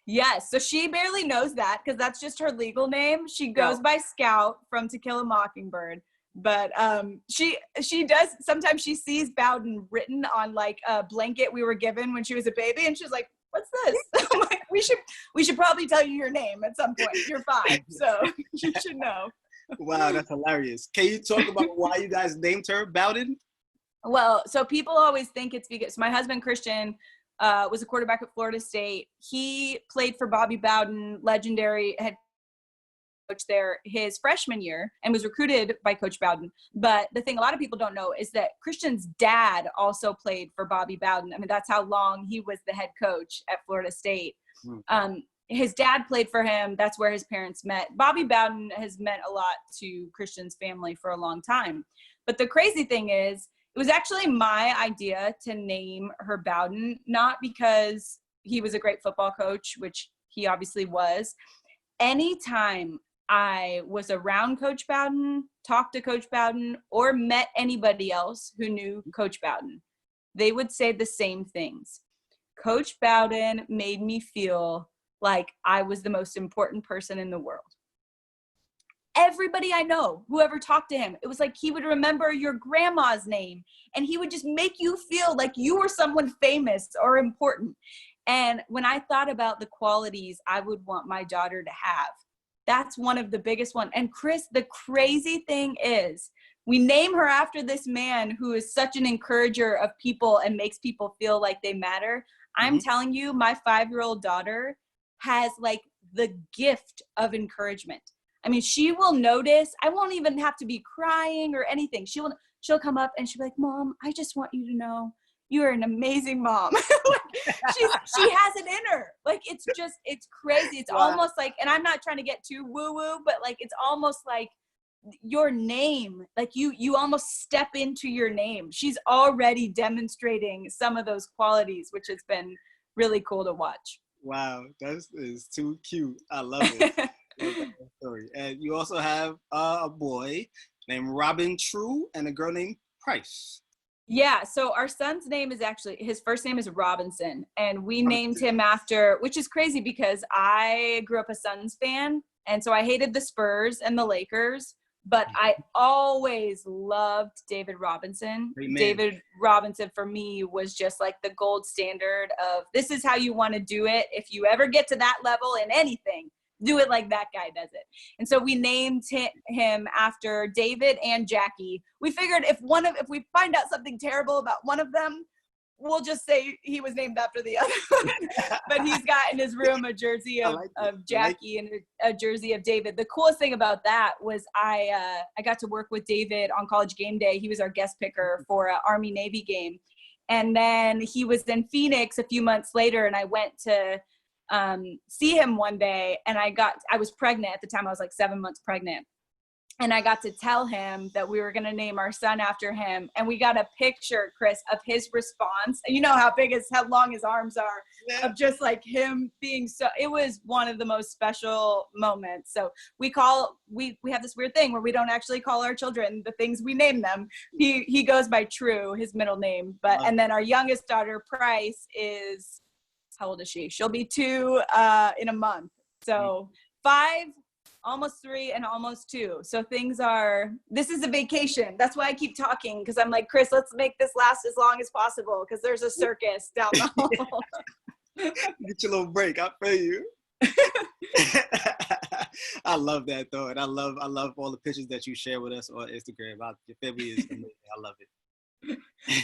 Yes, so she barely knows that because that's just her legal name. She goes by Scout from To Kill a Mockingbird. But she does, sometimes she sees Bowden written on like a blanket we were given when she was a baby, and she's like, what's this? I'm like, we should probably tell you your name at some point. You're 5, so you should know.
Wow, that's hilarious. Can you talk about why you guys named her Bowden?
Well, so people always think it's because my husband, Christian, was a quarterback at Florida State. He played for Bobby Bowden, legendary head coach there, his freshman year, and was recruited by Coach Bowden. But the thing a lot of people don't know is that Christian's dad also played for Bobby Bowden. I mean, that's how long he was the head coach at Florida State. his dad played for him. That's where his parents met. Bobby Bowden has meant a lot to Christian's family for a long time. But the crazy thing is, it was actually my idea to name her Bowden, not because he was a great football coach, which he obviously was. Anytime I was around Coach Bowden, talked to Coach Bowden, or met anybody else who knew Coach Bowden, they would say the same things. Coach Bowden made me feel like I was the most important person in the world. Everybody I know, whoever talked to him, it was like he would remember your grandma's name, and he would just make you feel like you were someone famous or important. And when I thought about the qualities I would want my daughter to have, that's one of the biggest ones. And Chris, the crazy thing is, we name her after this man who is such an encourager of people and makes people feel like they matter. I'm telling you, my 5-year-old daughter has like the gift of encouragement. I mean, she will notice. I won't even have to be crying or anything. She'll come up and she'll be like, Mom, I just want you to know you are an amazing mom. She has it in her. Like, it's crazy. It's almost like, and I'm not trying to get too woo-woo, but like, it's almost like your name, like you almost step into your name. She's already demonstrating some of those qualities, which has been really cool to watch.
Wow, that is too cute. I love it. Love that story. And you also have a boy named Robin True and a girl named Price.
Yeah, so our son's name is actually, his first name is Robinson, and we named him after, which is crazy because I grew up a Suns fan, and so I hated the Spurs and the Lakers, but I always loved David Robinson. David Robinson for me was just like the gold standard of, this is how you want to do it. If you ever get to that level in anything, do it like that guy does it. And so we named him after David and Jackie. We figured if we find out something terrible about one of them, we'll just say he was named after the other one. But he's got in his room a jersey of Jackie and a jersey of David. The coolest thing about that was I got to work with David on College Game Day. He was our guest picker for an Army-Navy game. And then he was in Phoenix a few months later, and I went to see him one day, and I was pregnant at the time. I was like 7 months pregnant, and I got to tell him that we were going to name our son after him. And we got a picture, Chris, of his response. And you know how long his arms are, of just like him being so, it was one of the most special moments. So we have this weird thing where we don't actually call our children the things we name them. He goes by True, his middle name, and then our youngest daughter, Price, is, how old is she? She'll be 2 in a month. So 5, almost 3, and almost 2. So this is a vacation. That's why I keep talking, because I'm like, Chris, let's make this last as long as possible, because there's a circus down the hall.
Get your little break. I feel you. I love that though. And I love all the pictures that you share with us on Instagram. Your family is amazing. I love it.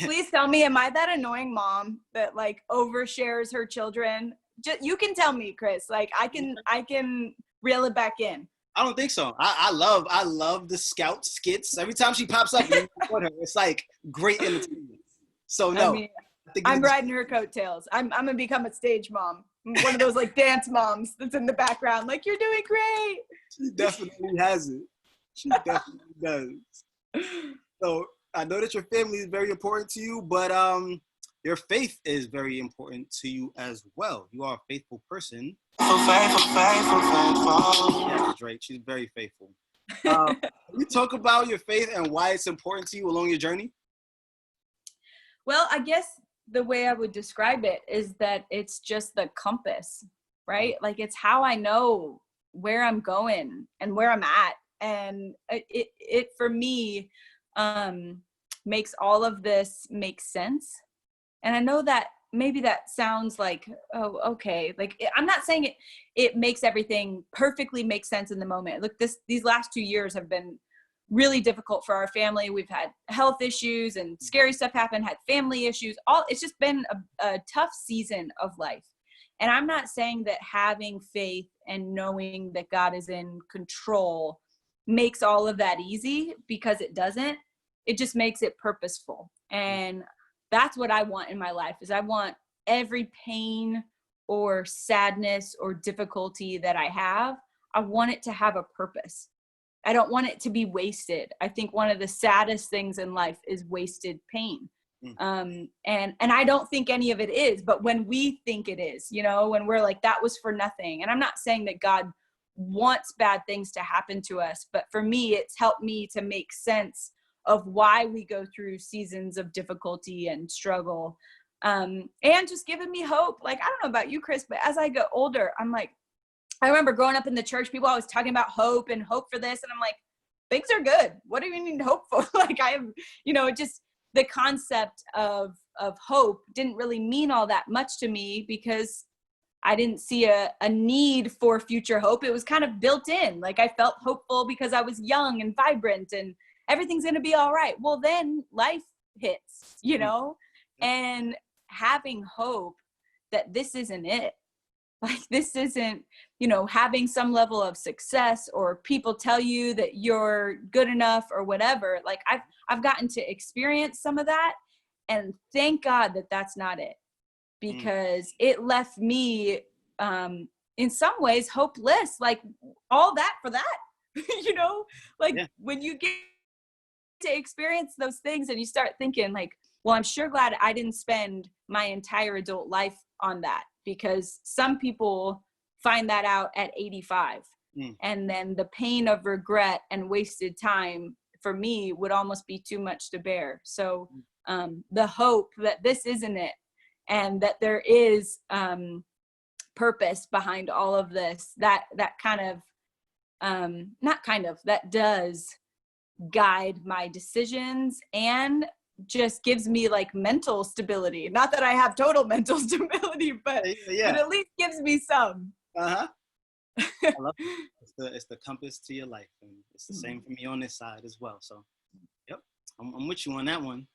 Please tell me, am I that annoying mom that like overshares her children? You can tell me, Chris. Like I can reel it back in.
I don't think so. I love the Scout skits. Every time she pops up, it's like great entertainment. So no,
I'm riding her coattails. I'm gonna become a stage mom, one of those like dance moms that's in the background. Like, you're doing great.
She definitely has it. She definitely does. So I know that your family is very important to you, but your faith is very important to you as well. You are a faithful person. Faithful. Yeah, that's right. She's very faithful. Can you talk about your faith and why it's important to you along your journey?
Well, I guess the way I would describe it is that it's just the compass, right? Like, it's how I know where I'm going and where I'm at. And it for me, makes all of this make sense. And I know that maybe that sounds like, oh, okay. Like, I'm not saying it makes everything perfectly make sense in the moment. Look, these last 2 years have been really difficult for our family. We've had health issues and scary stuff happen, had family issues. It's just been a tough season of life. And I'm not saying that having faith and knowing that God is in control makes all of that easy, because it doesn't. It just makes it purposeful. And that's what I want in my life, is I want every pain or sadness or difficulty that I have, I want it to have a purpose. I don't want it to be wasted. I think one of the saddest things in life is wasted pain. And I don't think any of it is, but when we think it is, you know, when we're like, that was for nothing. And I'm not saying that God wants bad things to happen to us, but for me, it's helped me to make sense of why we go through seasons of difficulty and struggle. And just giving me hope. Like, I don't know about you, Chris, but as I get older, I'm like, I remember growing up in the church, people always talking about hope and hope for this. And I'm like, things are good. What do you need hope for? Like, I have, you know, just the concept of hope didn't really mean all that much to me because I didn't see a need for future hope. It was kind of built in. Like, I felt hopeful because I was young and vibrant and everything's going to be all right. Well, then life hits, you know, and having hope that this isn't it. Like, this isn't, you know, having some level of success or people tell you that you're good enough or whatever. Like, I've gotten to experience some of that, and thank God that that's not it, because it left me in some ways hopeless. Like, all that for that, you know, like when you get to experience those things and you start thinking like, well, I'm sure glad I didn't spend my entire adult life on that, because some people find that out at 85. And then the pain of regret and wasted time for me would almost be too much to bear. So the hope that this isn't it, and that there is purpose behind all of this, that kind of, that does guide my decisions and just gives me like mental stability. Not that I have total mental stability, but it at least gives me some.
I love it. It's the compass to your life, and it's the same for me on this side as well. So, yep, I'm with you on that one.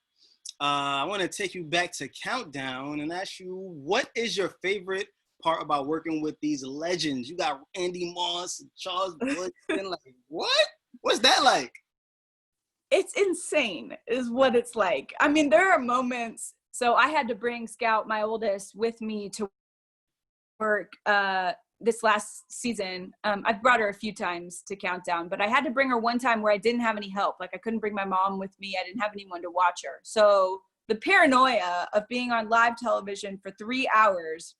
I want to take you back to Countdown and ask you, what is your favorite part about working with these legends? You got Randy Moss, Charles Woodson, like what? What's that like?
It's insane is what it's like. I mean, there are moments. So I had to bring Scout, my oldest, with me to work this last season. I've brought her a few times to Countdown, but I had to bring her one time where I didn't have any help. Like, I couldn't bring my mom with me. I didn't have anyone to watch her. So the paranoia of being on live television for 3 hours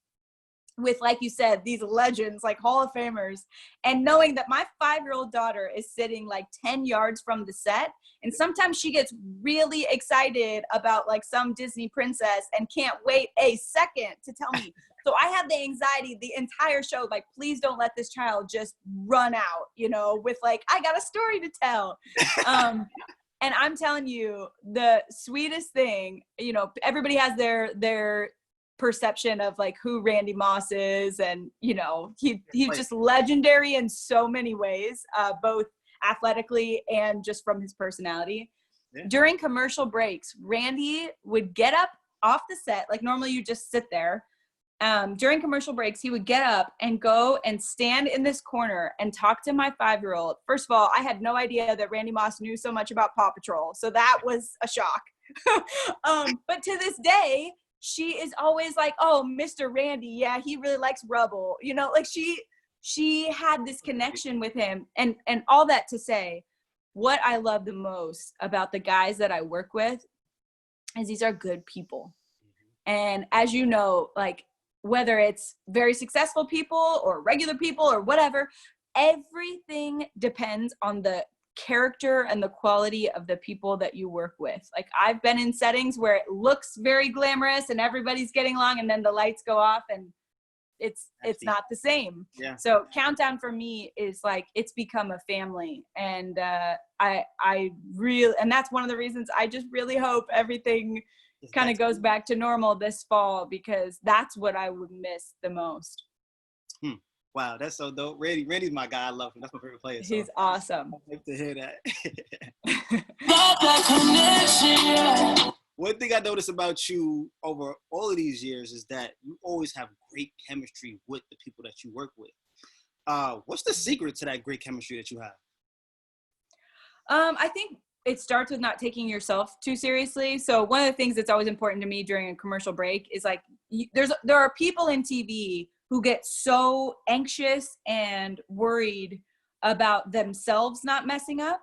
with, like you said, these legends, like Hall of Famers, and knowing that my 5-year-old daughter is sitting like 10 yards from the set. And sometimes she gets really excited about like some Disney princess and can't wait a second to tell me. So I had the anxiety the entire show, like, please don't let this child just run out, you know, with like, I got a story to tell. And I'm telling you, the sweetest thing, you know, everybody has their perception of like who Randy Moss is, and you know, he's just legendary in so many ways, both athletically and just from his personality. During commercial breaks, Randy would get up off the set, like normally you just sit there. During commercial breaks, he would get up and go and stand in this corner and talk to my 5-year-old. First of all, I had no idea that Randy Moss knew so much about Paw Patrol, so that was a shock. But to this day, she is always like, oh, Mr. Randy, yeah, he really likes Rubble. You know, like she had this connection with him. And all that to say, what I love the most about the guys that I work with is these are good people. And as you know, like, whether it's very successful people or regular people or whatever, everything depends on the character and the quality of the people that you work with. Like, I've been in settings where it looks very glamorous and everybody's getting along, and then the lights go off and it's not the same. So Countdown for me is like, it's become a family. And I really, and that's one of the reasons I just really hope everything kind of goes back to normal this fall, because that's what I would miss the most.
Wow, that's so dope. Randy's my guy. I love him. That's my favorite player. So
he's awesome.
I hope to hear that. One thing I noticed about you over all of these years is that you always have great chemistry with the people that you work with. What's the secret to that great chemistry that you have?
I think it starts with not taking yourself too seriously. So one of the things that's always important to me during a commercial break is like there are people in TV who get so anxious and worried about themselves not messing up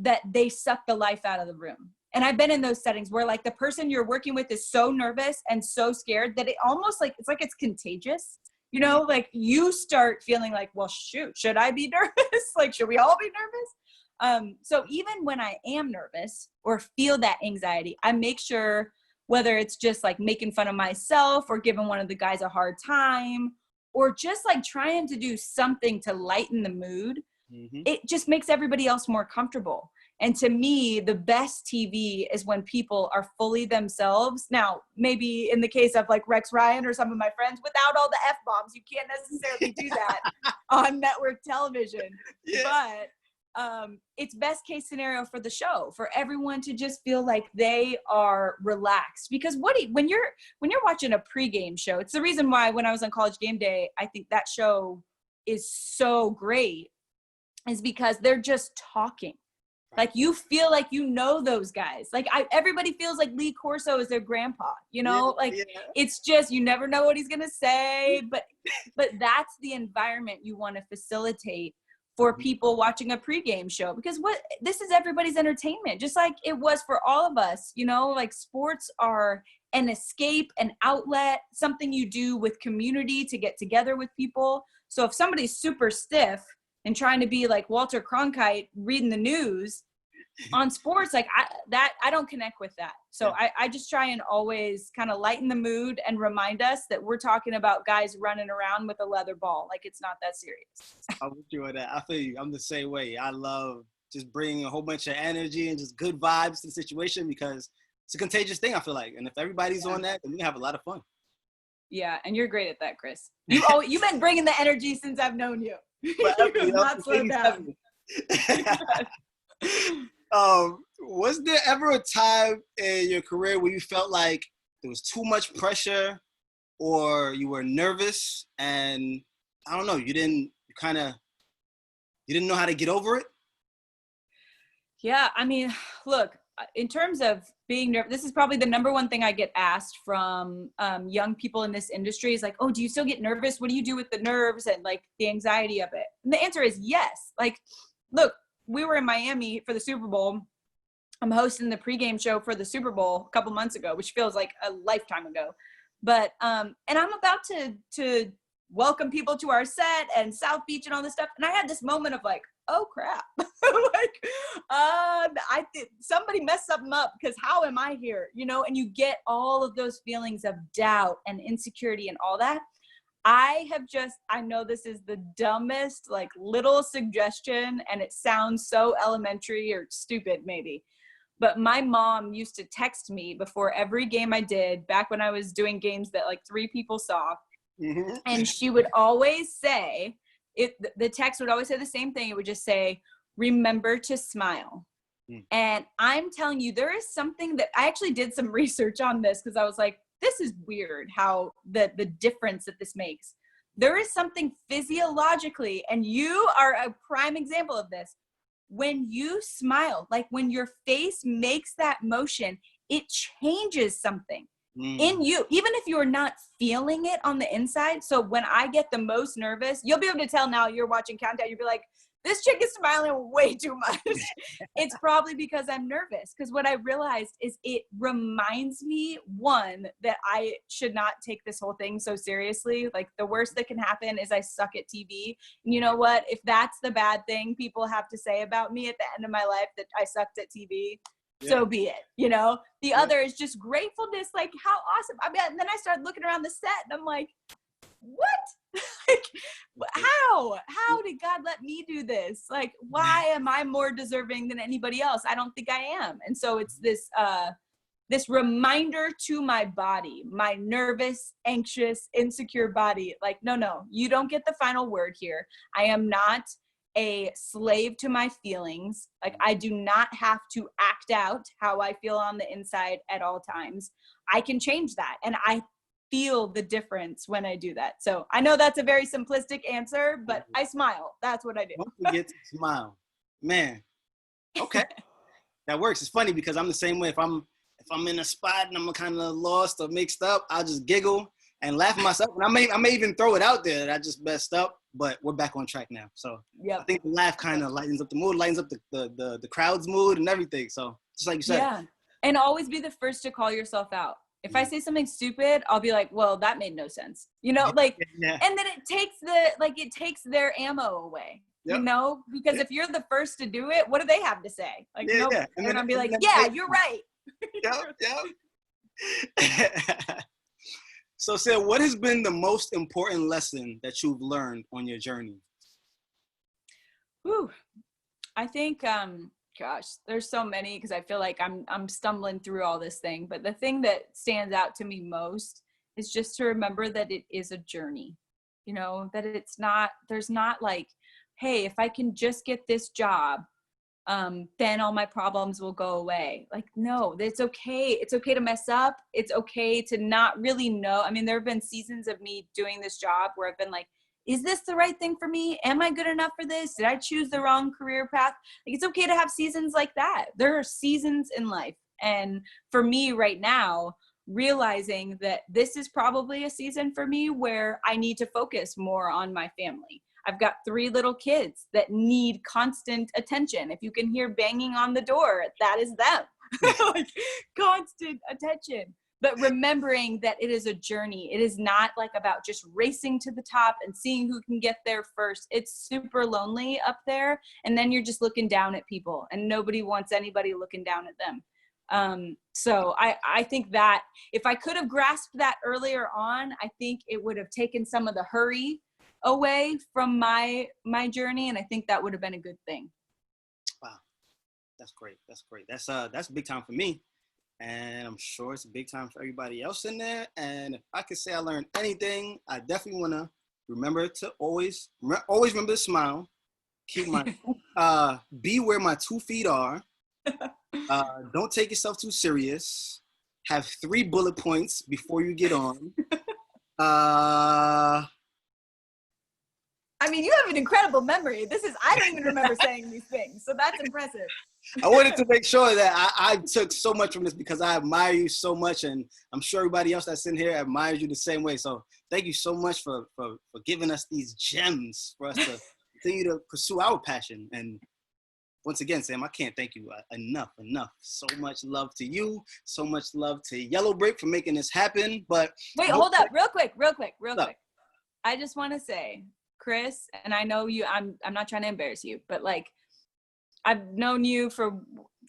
that they suck the life out of the room. And I've been in those settings where like the person you're working with is so nervous and so scared that it almost like it's contagious. You know, like you start feeling like, well, shoot, should I be nervous? Like, should we all be nervous? So even when I am nervous or feel that anxiety, I make sure, whether it's just like making fun of myself or giving one of the guys a hard time, or just like trying to do something to lighten the mood, it just makes everybody else more comfortable. And to me, the best TV is when people are fully themselves. Now, maybe in the case of like Rex Ryan or some of my friends, without all the F-bombs, you can't necessarily do that on network television. Yeah. But it's best case scenario for the show, for everyone to just feel like they are relaxed. Because when you're watching a pregame show, it's the reason why when I was on College Game Day, I think that show is so great, is because they're just talking. Like you feel like you know those guys. Like everybody feels like Lee Corso is their grandpa, you know? It's just, you never know what he's gonna say, but that's the environment you want to facilitate for people watching a pregame show, because this is everybody's entertainment, just like it was for all of us, you know? Like sports are an escape, an outlet, something you do with community to get together with people. So if somebody's super stiff and trying to be like Walter Cronkite reading the news on sports, like I don't connect with that. So I just try and always kind of lighten the mood and remind us that we're talking about guys running around with a leather ball. Like it's not that serious.
I'm with you on that. I feel you. I'm the same way. I love just bringing a whole bunch of energy and just good vibes to the situation, because it's a contagious thing, I feel like. And if everybody's on that, then we can have a lot of fun.
Yeah, and you're great at that, Chris. You've been bringing the energy since I've known you. You've not slowed down.
Was there ever a time in your career where you felt like there was too much pressure, or you were nervous and I don't know, you didn't know how to get over it?
Yeah, I mean, look, in terms of being nervous, this is probably the number one thing I get asked from young people in this industry is like, oh, do you still get nervous? What do you do with the nerves and like the anxiety of it? And the answer is yes. Like, look, we were in Miami for the Super Bowl. I'm hosting the pregame show for the Super Bowl a couple months ago, which feels like a lifetime ago. But, and I'm about to welcome people to our set and South Beach and all this stuff. And I had this moment of like, oh crap, I think somebody messed something up, because how am I here? You know, and you get all of those feelings of doubt and insecurity and all that. I know this is the dumbest, like little suggestion, and it sounds so elementary or stupid maybe, but my mom used to text me before every game I did back when I was doing games that like 3 people saw. And she would always say, the text would always say the same thing. It would just say, remember to smile. And I'm telling you, there is something that I actually did some research on this, because I was like, this is weird how the difference that this makes. There is something physiologically, and you are a prime example of this. When you smile, like when your face makes that motion, it changes something in you, even if you're not feeling it on the inside. So when I get the most nervous, you'll be able to tell now, you're watching Countdown, you'll be like, this chick is smiling way too much. It's probably because I'm nervous. Because what I realized is it reminds me, one, that I should not take this whole thing so seriously. Like the worst that can happen is I suck at TV. And you know what? If that's the bad thing people have to say about me at the end of my life, that I sucked at TV, so be it, you know? The other is just gratefulness, like how awesome. I mean, and then I started looking around the set and I'm like, what? Like, how did God let me do this? Like, why am I more deserving than anybody else? I don't think I am. And so it's this reminder to my body, my nervous, anxious, insecure body, like, no, you don't get the final word here. I am not a slave to my feelings. Like, I do not have to act out how I feel on the inside at all times. I can change that. And I feel the difference when I do that. So I know that's a very simplistic answer, but I smile. That's what I do.
Don't forget to smile. Man. Okay. That works. It's funny because I'm the same way. If I'm I'm in a spot and I'm kind of lost or mixed up, I'll just giggle and laugh at myself. And I may even throw it out there that I just messed up, but we're back on track now. So I think the laugh kind of lightens up the mood, lightens up the crowd's mood and everything. So just like you said.
Yeah. And always be the first to call yourself out. If I say something stupid, I'll be like, well, that made no sense. You know, like, and then it takes their ammo away. You know, because if you're the first to do it, what do they have to say? Like, nope. And then I'll be like, yeah, you're right.
So, Sam, what has been the most important lesson that you've learned on your journey?
Whew. I think, gosh, there's so many because I feel like I'm stumbling through all this thing. But the thing that stands out to me most is just to remember that it is a journey. You know, that there's not like, hey, if I can just get this job, then all my problems will go away. Like, no, it's okay. It's okay to mess up. It's okay to not really know. I mean, there have been seasons of me doing this job where I've been like, is this the right thing for me? Am I good enough for this? Did I choose the wrong career path? Like, it's okay to have seasons like that. There are seasons in life. And for me right now, realizing that this is probably a season for me where I need to focus more on my family. I've got 3 little kids that need constant attention. If you can hear banging on the door, that is them. Like, constant attention. But remembering that it is a journey. It is not like about just racing to the top and seeing who can get there first. It's super lonely up there. And then you're just looking down at people and nobody wants anybody looking down at them. So I think that if I could have grasped that earlier on, I think it would have taken some of the hurry away from my journey, and I think that would have been a good thing.
Wow, that's great. That's big time for me, and I'm sure it's a big time for everybody else in there. And if I could say I learned anything, I definitely want to remember to always remember to smile, keep my be where my 2 feet are, don't take yourself too serious, have 3 bullet points before you get on.
I mean, you have an incredible memory. I don't even remember saying these things. So that's impressive.
I wanted to make sure that I took so much from this because I admire you so much. And I'm sure everybody else that's in here admires you the same way. So thank you so much for giving us these gems for us to continue to pursue our passion. And once again, Sam, I can't thank you enough. So much love to you. So much love to Yellowbrick for making this happen. But
wait, hold up real quick. I just want to say, Chris, and I know you, I'm not trying to embarrass you, but like, I've known you for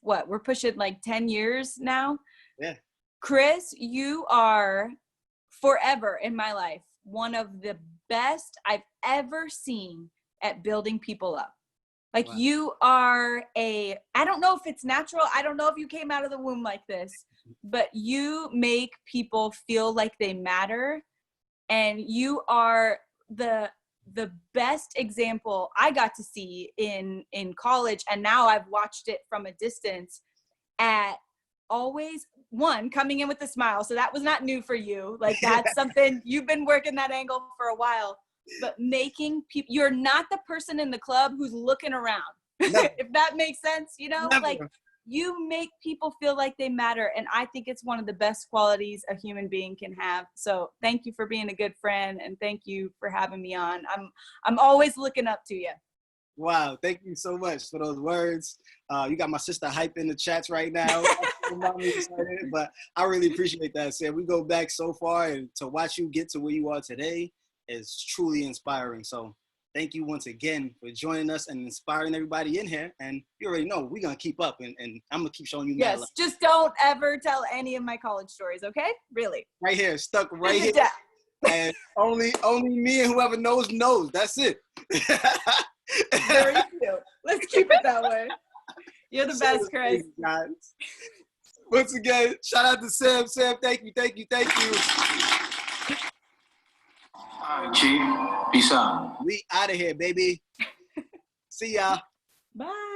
what? We're pushing like 10 years now.
Yeah.
Chris, you are forever in my life one of the best I've ever seen at building people up. Like, wow. You are I don't know if it's natural. I don't know if you came out of the womb like this, but you make people feel like they matter. And you are the best example I got to see in college. And now I've watched it from a distance at always coming in with a smile. So that was not new for you. Like, that's something you've been working that angle for a while, but making people, you're not the person in the club who's looking around. If that makes sense, you know, Never. Like, you make people feel like they matter. And I think it's one of the best qualities a human being can have. So thank you for being a good friend. And thank you for having me on. I'm always looking up to you.
Wow. Thank you so much for those words. You got my sister hype in the chats right now. But I really appreciate that, Sam. We go back so far, and to watch you get to where you are today is truly inspiring. So thank you once again for joining us and inspiring everybody in here. And you already know we're going to keep up, and I'm going to keep showing you.
Yes, just don't ever tell any of my college stories, okay? Really.
Right here, stuck right here. And only me and whoever knows. That's it.
Very cute. Let's keep it that way. You're the best, Chris.
Guys. Once again, shout out to Sam. Sam, thank you.
All right, Chief. Peace out.
We out of here, baby. See ya.
Bye.